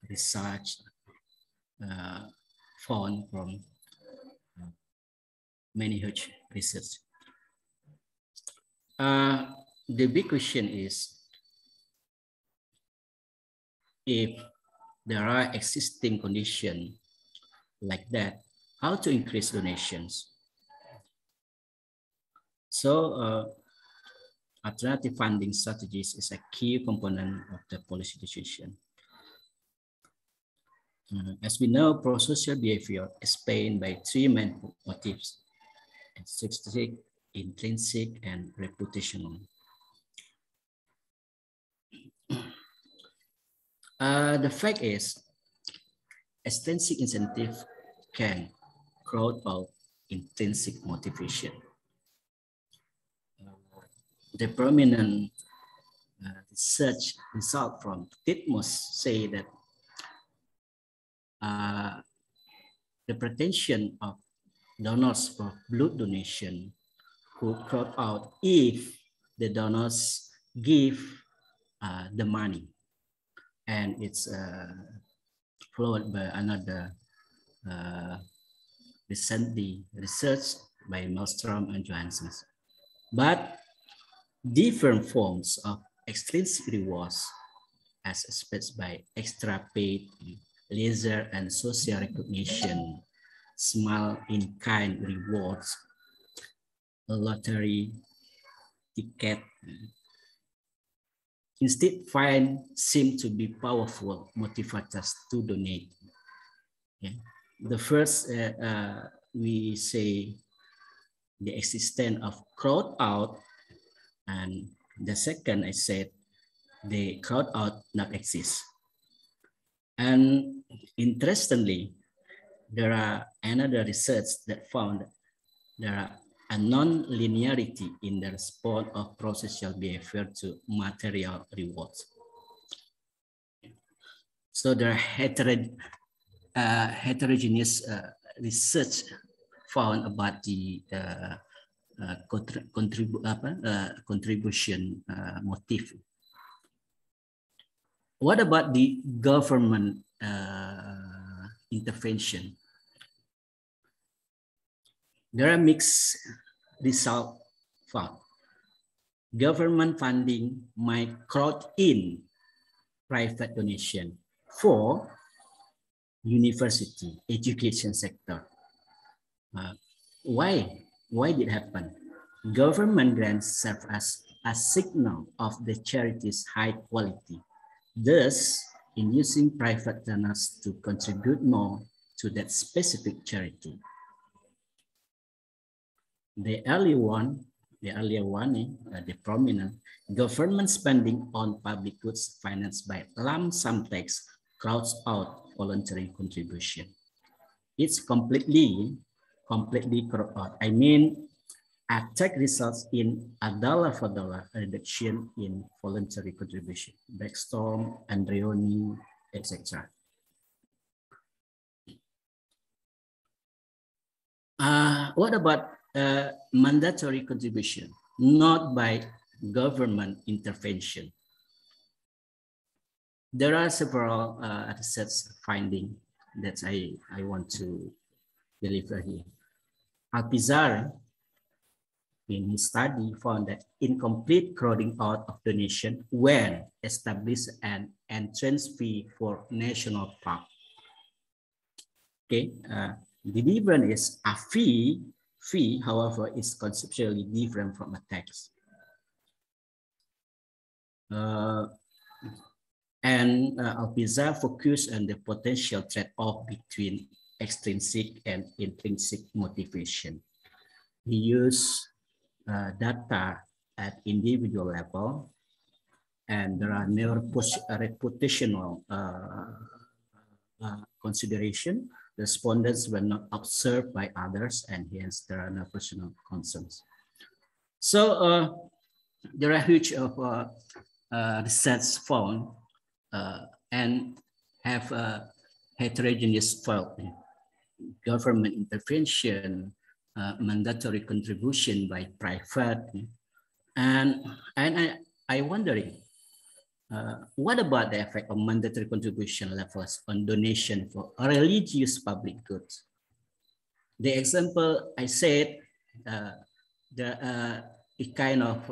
research found from many huge research. The big question is, if there are existing conditions like that, how to increase donations? So alternative funding strategies is a key component of the policy decision. As we know, pro-social behavior is explained by three main motives: extrinsic, intrinsic, and reputational. The fact is, extrinsic incentive can crowd out intrinsic motivation. The prominent research result from Titmus say that the pretension of donors for blood donation could crowd out if the donors give the money, and it's followed by another recently research by Maelstrom and Johansson. But different forms of extrinsic rewards, as expressed by extra paid, leisure, and social recognition, small in-kind rewards, a lottery ticket, instead seem to be powerful motivators to donate. Okay. The first, we say the existence of crowd out, and the second, I said the crowd out not exist. And interestingly, there are another research that found there are a non-linearity in the response of pro-social behavior to material rewards. So there are heterogeneous research found about the contribution motive. What about the government intervention? There are mixed results found. Government funding might crowd in private donation for university, education sector. Why did it happen? Government grants serve as a signal of the charity's high quality. Thus, in using private donors to contribute more to that specific charity. The prominent government spending on public goods financed by lump sum tax crowds out voluntary contribution. It's completely crowd out. I mean, attack results in a dollar for dollar reduction in voluntary contribution. Backstorm, Andreoni, etc. What about mandatory contribution, not by government intervention? There are several research findings that I want to deliver here. Alpizar, in his study, found that incomplete crowding out of donation when established an entrance fee for national park. Okay, the difference is a fee, however, is conceptually different from a tax. Alpizar focused on the potential trade-off between extrinsic and intrinsic motivation. He used data at individual level, and there are no reputational consideration. Respondents were not observed by others, and hence there are no personal concerns. So there are huge of research found and have a heterogeneous felt. Government intervention, mandatory contribution by private, and I wondering, what about the effect of mandatory contribution levels on donation for religious public goods? The example I said, a kind of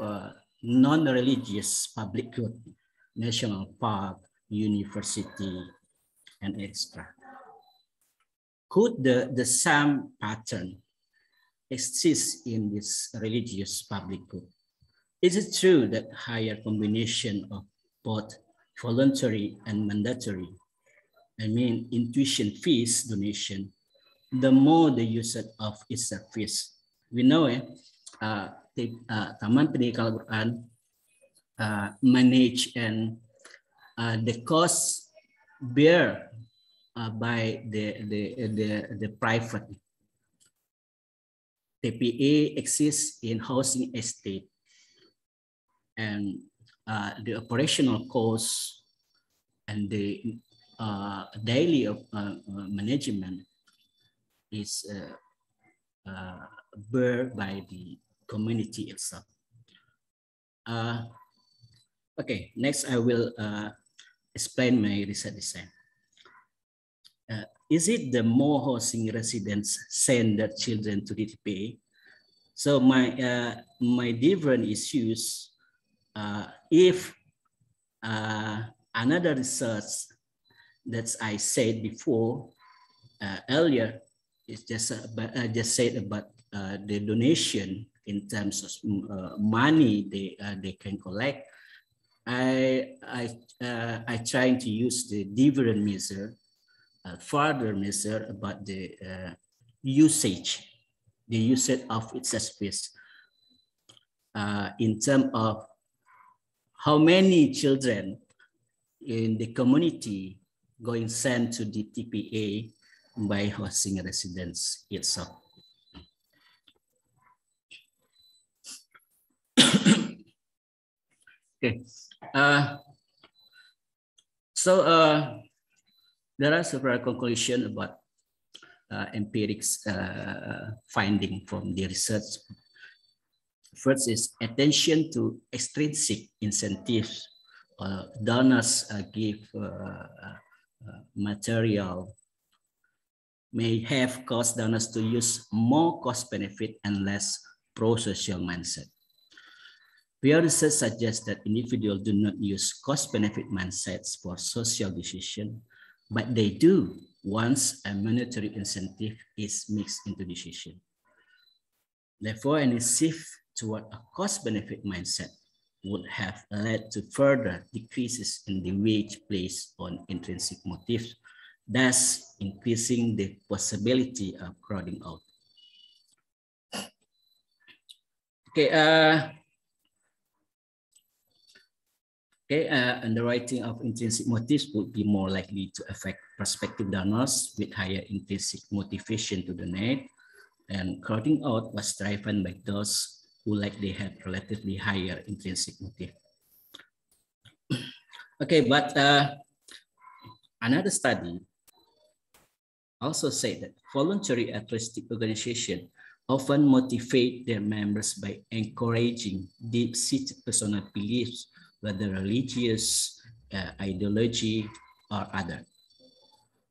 non-religious public good, national park, university, and extra. Could the same pattern exist in this religious public good? Is it true that higher combination of both voluntary and mandatory, I mean intuition fees donation, the more the usage of its service? We know Taman Pendidikan Al-Quran manage and the cost bear by the private. TPA exists in housing estate, and the operational costs and the daily management is bear by the community itself. Okay, next I will explain my research design. Is it the more housing residents send their children to DTPA? So my different issues, if another research that I said before earlier is just said about the donation in terms of money they can collect. I trying to use the different measure, further measure about the usage of its space in terms of how many children in the community going sent to the TPA by housing residents itself. Okay, so there are several conclusions about empirics finding from the research. First is attention to extrinsic incentives. Donors give material may have caused donors to use more cost benefit and less pro-social mindset. Peer research suggests that individuals do not use cost-benefit mindsets for social decision, but they do once a monetary incentive is mixed into decision. Therefore, any shift toward a cost-benefit mindset would have led to further decreases in the wage placed on intrinsic motives, thus increasing the possibility of crowding out. Okay, underwriting of intrinsic motives would be more likely to affect prospective donors with higher intrinsic motivation to donate, and crowding out was driven by those who likely had relatively higher intrinsic motive. Okay, but another study also said that voluntary altruistic organizations often motivate their members by encouraging deep-seated personal beliefs, whether religious, ideology, or other.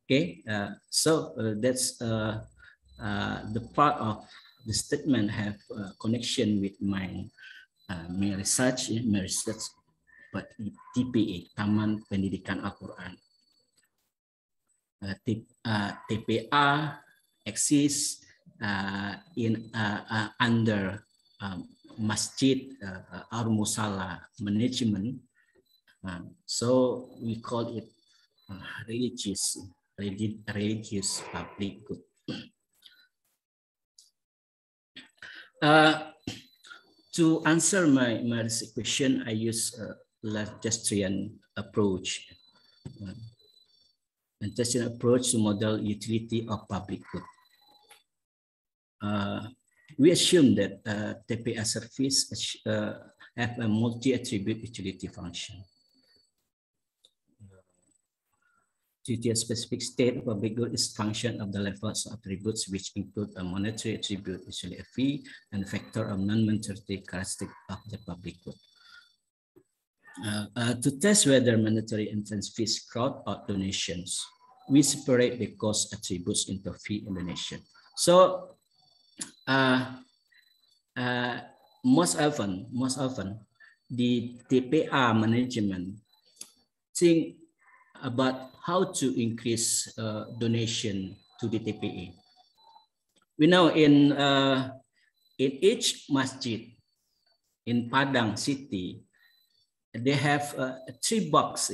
Okay, so that's the part of the statement have a connection with my research, but TPA, Taman Pendidikan Al-Quran. TPA exists in under Masjid Ar-Musala management. So we call it religious public good. To answer my question, I use a Gadjah approach. Gadjah approach to model utility of public good. We assume that TPA service have a multi-attribute utility function. To a specific state, public good is function of the levels of attributes, which include a monetary attribute, usually a fee, and factor of non-monetary characteristic of the public good. To test whether monetary entrance fees crowd out donations, we separate the cost attributes into fee and donation. So most often, the TPA management think about how to increase donation to the TPA. We know in each masjid in Padang city, they have three box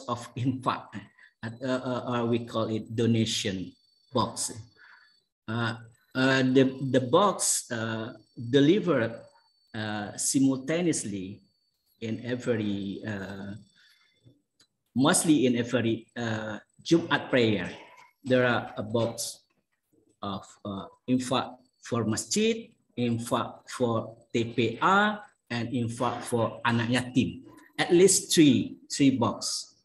of infaq, or we call it donation box. The box delivered simultaneously in every mostly in every Jumat prayer. There are a box of infaq for masjid, infaq for TPA, and infaq for anak yatim. At least three box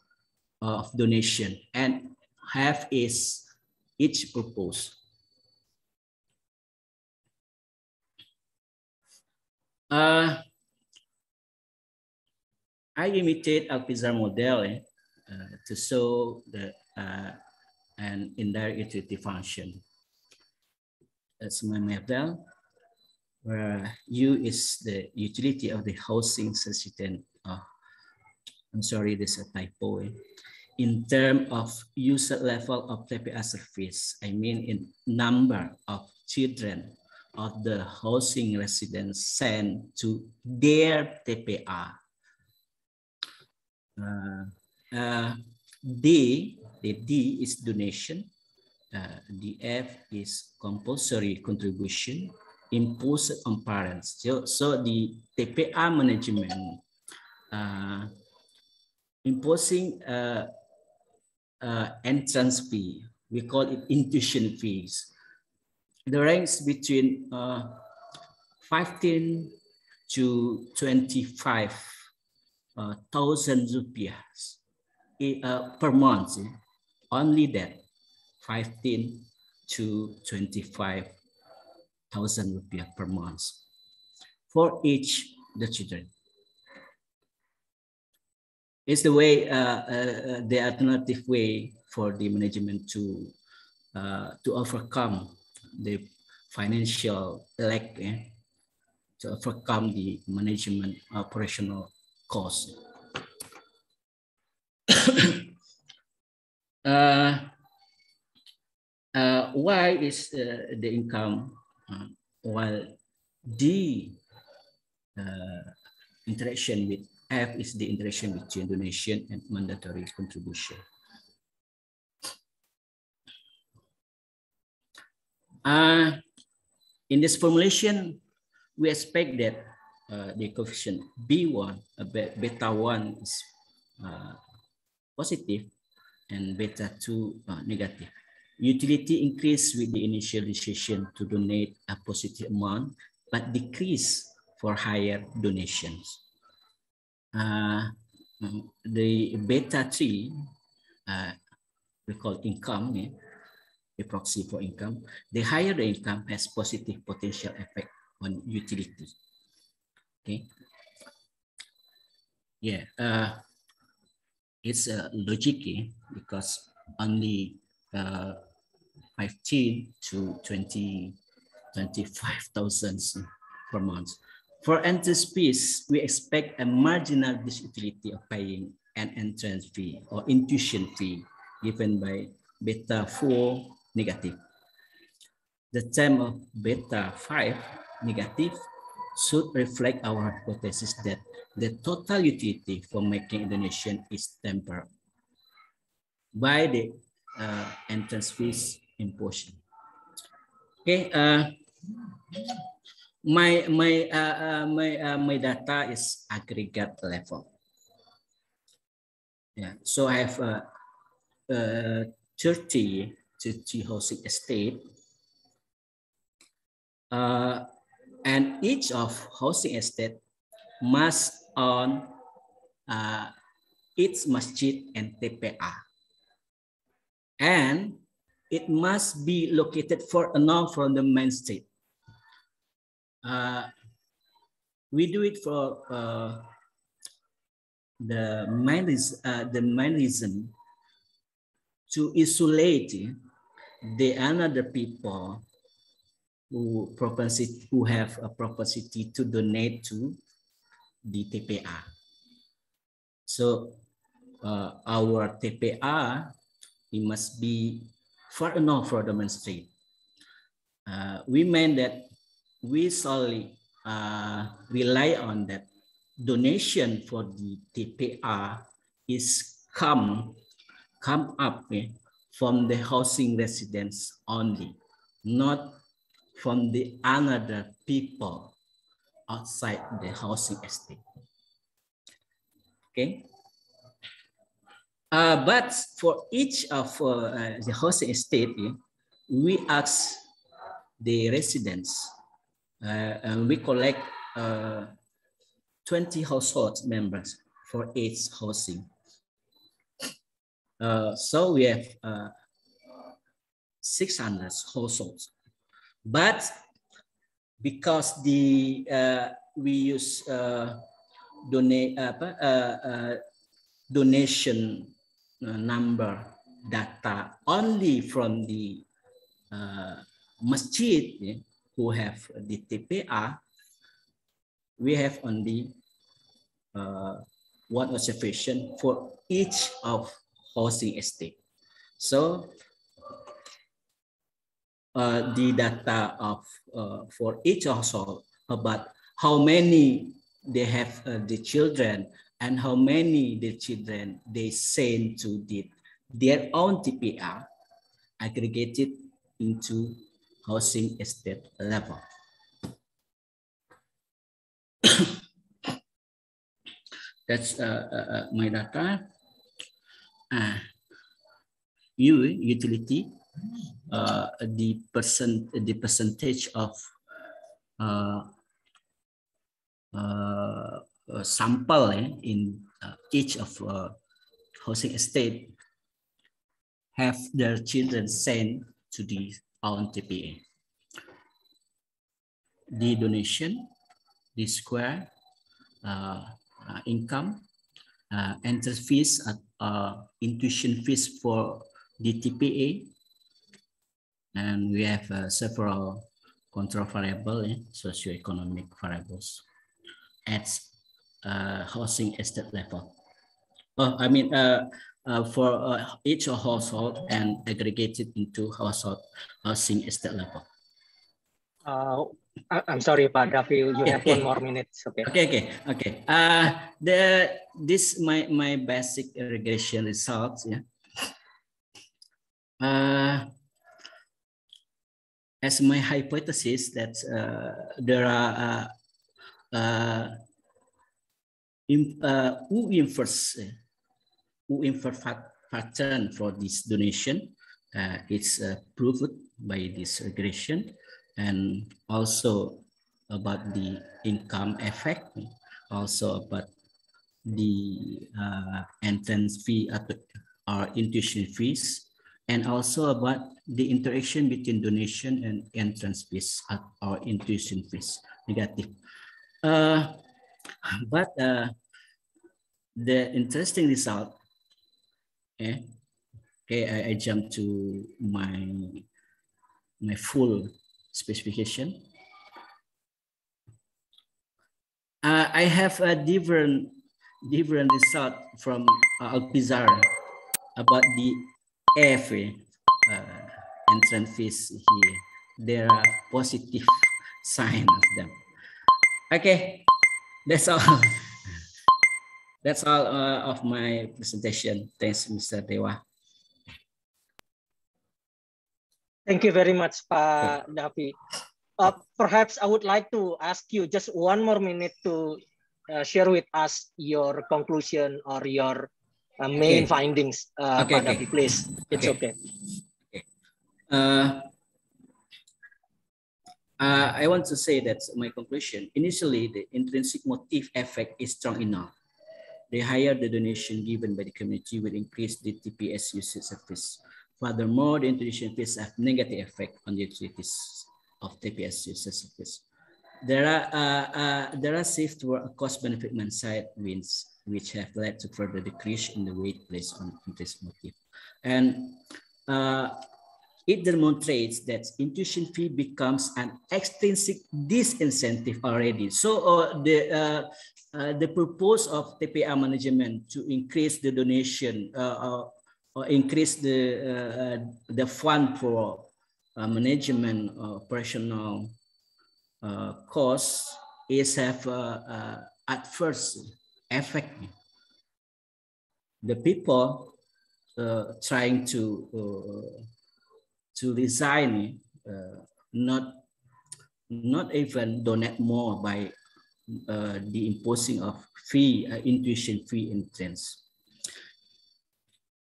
of donation, and half is each purpose. I imitate Alpizar model to show the an indirect utility function. That's my model, where U is the utility of the housing substituent. I'm sorry, this is a typo. In terms of user level of TPA service, I mean in number of children of the housing residents sent to their TPA. D, the D is donation. The F is compulsory contribution imposed on parents. So the TPA management imposing entrance fee, we call it intuition fees. The ranks between 15 to 25,000 rupiah per month. Only that, 15 to 25,000 rupiah per month for each the children. It's the way, the alternative way for the management to overcome the financial lack to overcome the management operational costs. Y is the income, while D interaction with F is the interaction between donation and mandatory contribution. In this formulation, we expect that the coefficient B1, beta 1 is positive and beta 2 negative. Utility increase with the initial decision to donate a positive amount, but decrease for higher donations. The beta 3, we call income, a proxy for income. The higher the income has positive potential effect on utility. Okay. Yeah, it's a logic because only 15 to 25,000 per month. For entrance fees, we expect a marginal disutility of paying an entrance fee or intuition fee given by beta 4 negative. The term of beta 5 negative should reflect our hypothesis that the total utility for making Indonesian is tempered by the entrance fees imposition. Okay, my data is aggregate level. Yeah, so I have 30 housing estate, and each of housing estate must own its masjid and TPA, and it must be located far enough from the main street. We do it for the main reason to isolate the another people who have a propensity to donate to the TPA. So our TPA, it must be far enough for the main street. We meant that we solely rely on that donation for the TPA is come up from the housing residents only, not from the another people outside the housing estate. Okay. But for each of the housing estate, we ask the residents, and we collect 20 household members for each housing. So we have 600 households, but because we use donation number data only from the masjid who have the TPA, we have only one observation for each of housing estate. So the data of for each household about how many they have the children and how many the children they send to their own TPA aggregated into housing estate level. That's my data. Utility, the percentage of sample in each of housing estate have their children sent to the own TPA. The donation, the square, income, entrance fees, intuition fees for the TPA, and we have several control variable, socioeconomic variables at housing estate level. Oh, I mean, for each household and aggregated into housing estate level. I'm sorry, Pak Davi, you have 1 more minute. Okay. Okay. This my basic regression results. As my hypothesis that there are U-inverse pattern for this donation. It's proved by this regression, and also about the income effect, also about the entrance fee or intuition fees, and also about the interaction between donation and entrance fees or intuition fees, negative. But the interesting result, I jump to my full specification. I have a different result from Alpizar about the AFA entrance fees here. There are positive signs of them. Okay, that's all. That's all of my presentation. Thanks, Mr. Dewa. Thank you very much, Pak Davi. Perhaps I would like to ask you just 1 more minute to share with us your conclusion or your main findings, Pak Davi, please. It's okay. I want to say that my conclusion, initially, the intrinsic motive effect is strong enough. The higher the donation given by the community will increase the TPS usage service. Furthermore, the intuition fees have negative effect on the utilities of TPS usage service. There are shift toward cost-benefit side wins, which have led to further decrease in the weight placed on intrinsic motive. And it demonstrates that intuition fee becomes an extrinsic disincentive already. So the purpose of TPA management to increase the donation or increase the fund for management operational costs is have adverse effect. The people trying to resign, not even donate more by the imposing of fee, intuition fee entrance.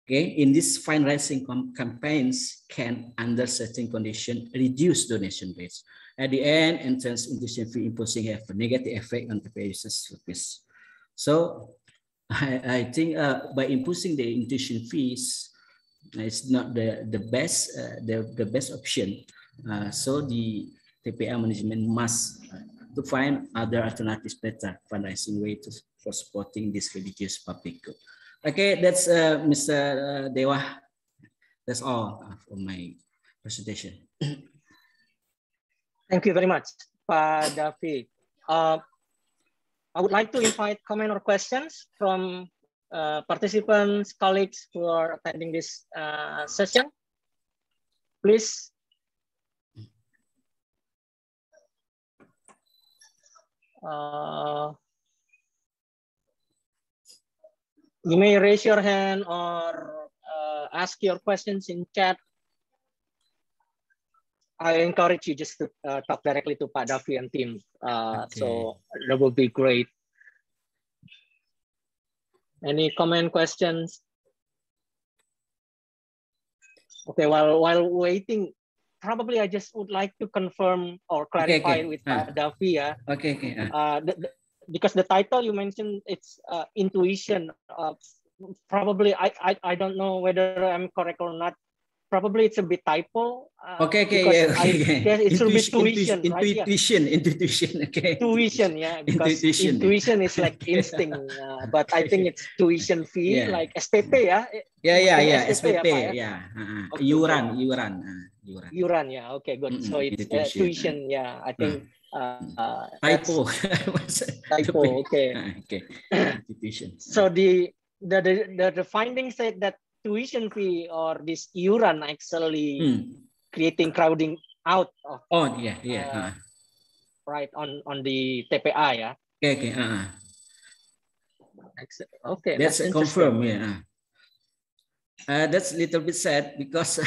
Okay, in these fundraising campaigns can, under certain conditions, reduce donation rates. At the end, entrance intuition fee imposing have a negative effect on the patient's service. So I think by imposing the intuition fees, it's not the best option. So the TPA management must to find other alternatives better fundraising way for supporting this religious public good. Okay, that's Mr. Dewa. That's all for my presentation. Thank you very much, Pak Davi. I would like to invite comment or questions from participants, colleagues who are attending this session. Please. You may raise your hand or ask your questions in chat. I encourage you just to talk directly to Pak Davi and team. So that would be great. Any comment, questions? Okay, while waiting, probably I just would like to confirm or clarify with Pak Davi. Because the title you mentioned, it's intuition. Probably, I don't know whether I'm correct or not. probably it's a bit typo. Okay, because I guess it should be Intuition, tuition, right? Yeah. intuition, okay. Tuition, yeah, because intuition is like instinct, but I think it's tuition fee, Yeah. like SPP, yeah. Yeah, SPP, SPP, ya, Pak, ya? yeah. Okay, Yuran. Yuran, yeah. Okay, good. So it's tuition, yeah. I think typo. typo. Okay. Okay. Institution. So the findings said that tuition fee or this yuran actually creating crowding out of right on the TPA, yeah. Okay. Okay, that's confirmed, yeah. That's a little bit sad because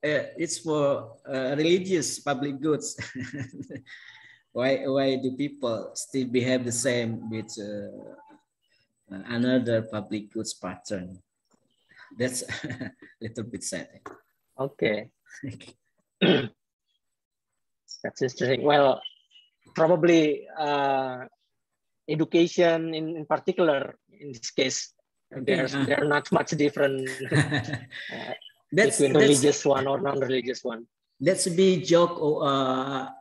it's for religious public goods. Why do people still behave the same with another public goods pattern? That's a little bit sad. Okay. That's interesting. Well, probably education in particular, in this case, they're not much different between religious one or non-religious one. That's a big joke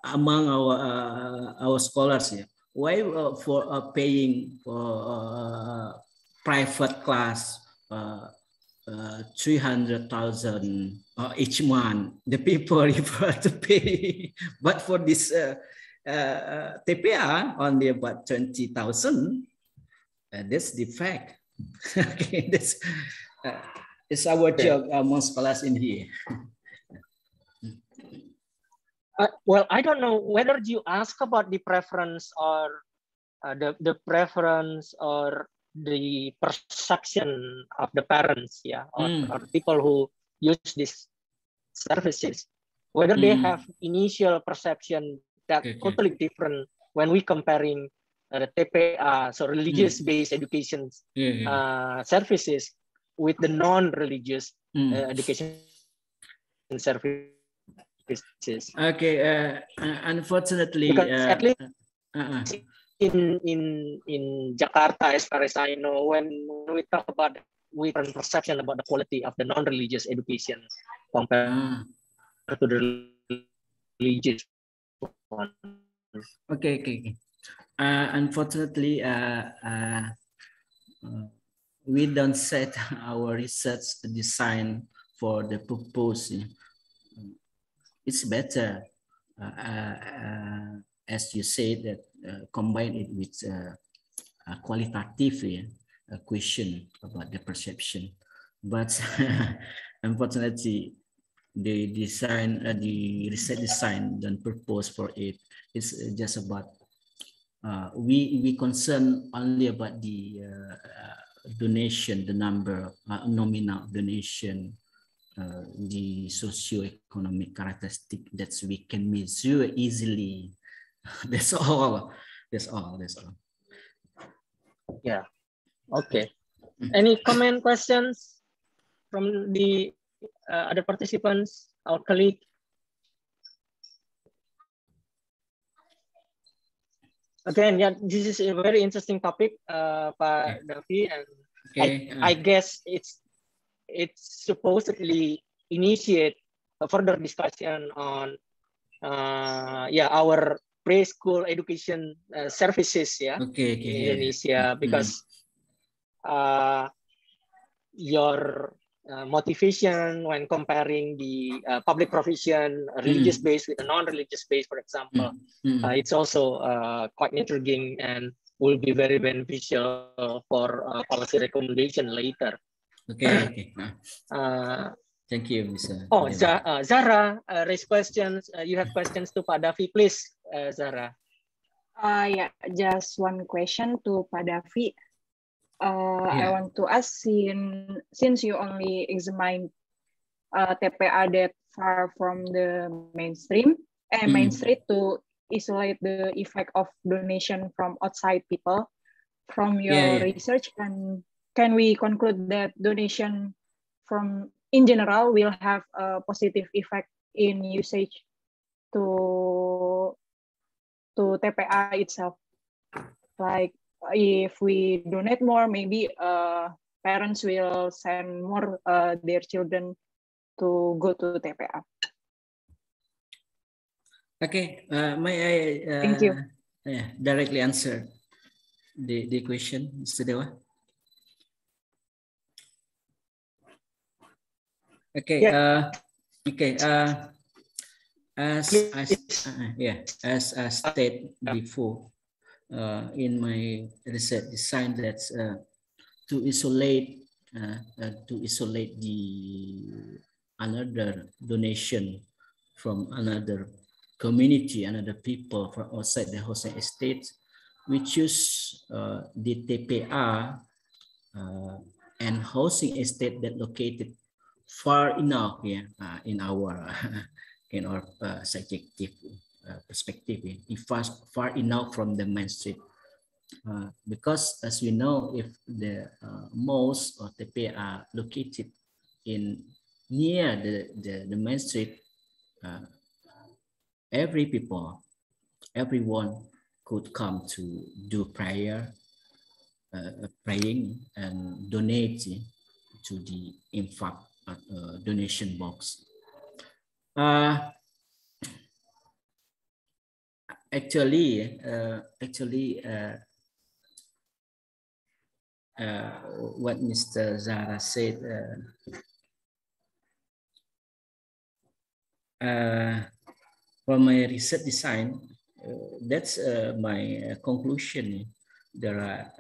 among our scholars here. Why for paying for private class 300,000 each month? The people prefer to pay, but for this TPA only about 20,000. That's the fact. Okay, that's it's our joke among scholars in here. Well, I don't know whether you ask about the preference or the preference or the perception of the parents, yeah, or people who use these services, whether they have initial perception that totally different when we comparing the TPA, so religious-based education services with the non-religious education services. Okay, unfortunately, because at least in Jakarta, as far as I know, when we talk about we have perception about the quality of the non-religious education compared to the religious one. Okay. Unfortunately, we don't set our research design for the purpose. It's better, as you said, that combine it with a qualitative question about the perception. But unfortunately, the design, the research design don't propose for it. It's just about we concern only about the donation, the number, nominal donation, the socioeconomic characteristic that we can measure easily. That's all. Yeah. Okay. Any comment, questions from the other participants, our colleague? Again, yeah, this is a very interesting topic, Pak Davi, and I guess it's supposedly initiate a further discussion on our preschool education services in Indonesia, because your motivation when comparing the public provision, religious based with a non-religious based, for example, it's also quite intriguing and will be very beneficial for policy recommendation later. Okay. Thank you, Mr. Zahra raise questions. You have questions to Pak Davi, please, Zahra. Yeah, just one question to Pak Davi. I want to ask, since you only examine TPA that far from the mainstream to isolate the effect of donation from outside people, from your research, can we conclude that donation from in general will have a positive effect in usage to TPA itself? Like if we donate more, maybe parents will send more their children to go to TPA. Okay, may I Thank you. directly answer the question, Mr. Dewa? Okay, Yeah. okay. As I stated before, in my research design, that's to isolate the another donation from another community, another people from outside the housing estate. We choose the TPA and housing estate that located far enough in our subjective perspective, far enough from the main street. Because as we know, if the malls or TPA are located in near the main street, everyone could come to do prayer, praying and donate to the infaq donation box. Actually, what Mr. Zahra said, from my research design, that's my conclusion. There are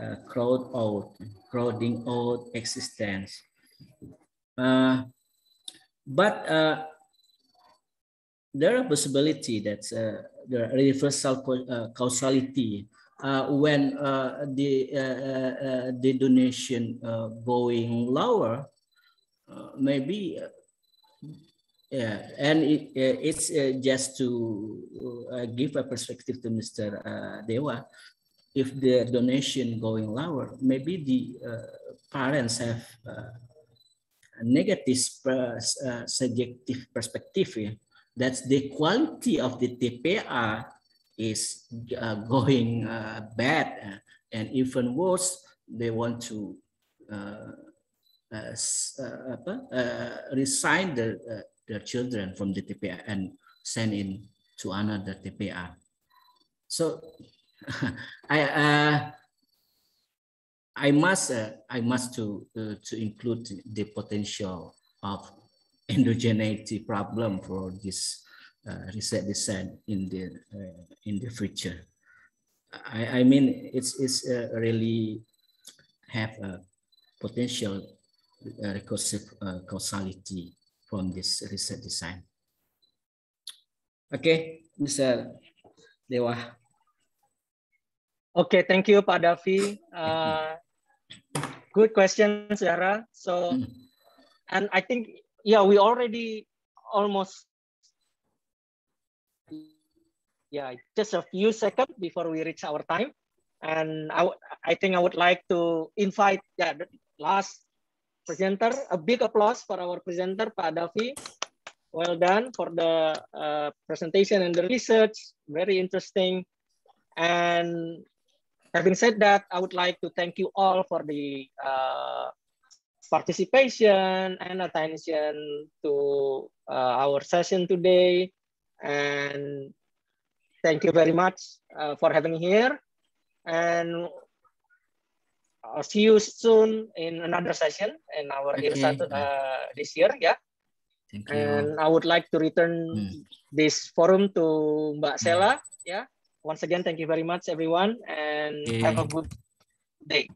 crowding out existence. But there are possibility that there are reversal causality when the donation going lower, maybe. And it's just to give a perspective to Mr. Dewa. If the donation going lower, maybe the parents have a negative subjective perspective. That's the quality of the TPA is going bad, and even worse, they want to resign their children from the TPA and send in to another TPA. So I must to include the potential of endogeneity problem for this research design in the future. I mean, it's really have a potential recursive causality from this research design. Okay, Mr. Dewa. Okay, thank you, Pak Davi. Good question, Zahra. So, and I think, yeah, we already almost, just a few seconds before we reach our time. And I think I would like to invite the last presenter, a big applause for our presenter, Pak Davi. Well done for the presentation and the research, very interesting. And having said that, I would like to thank you all for the participation and attention to our session today. And thank you very much for having me here. And I'll see you soon in another session in our IRSA this year. Yeah. Thank you. And I would like to return this forum to Mbak Sela. Yeah. Once again, thank you very much, everyone, and have a good day.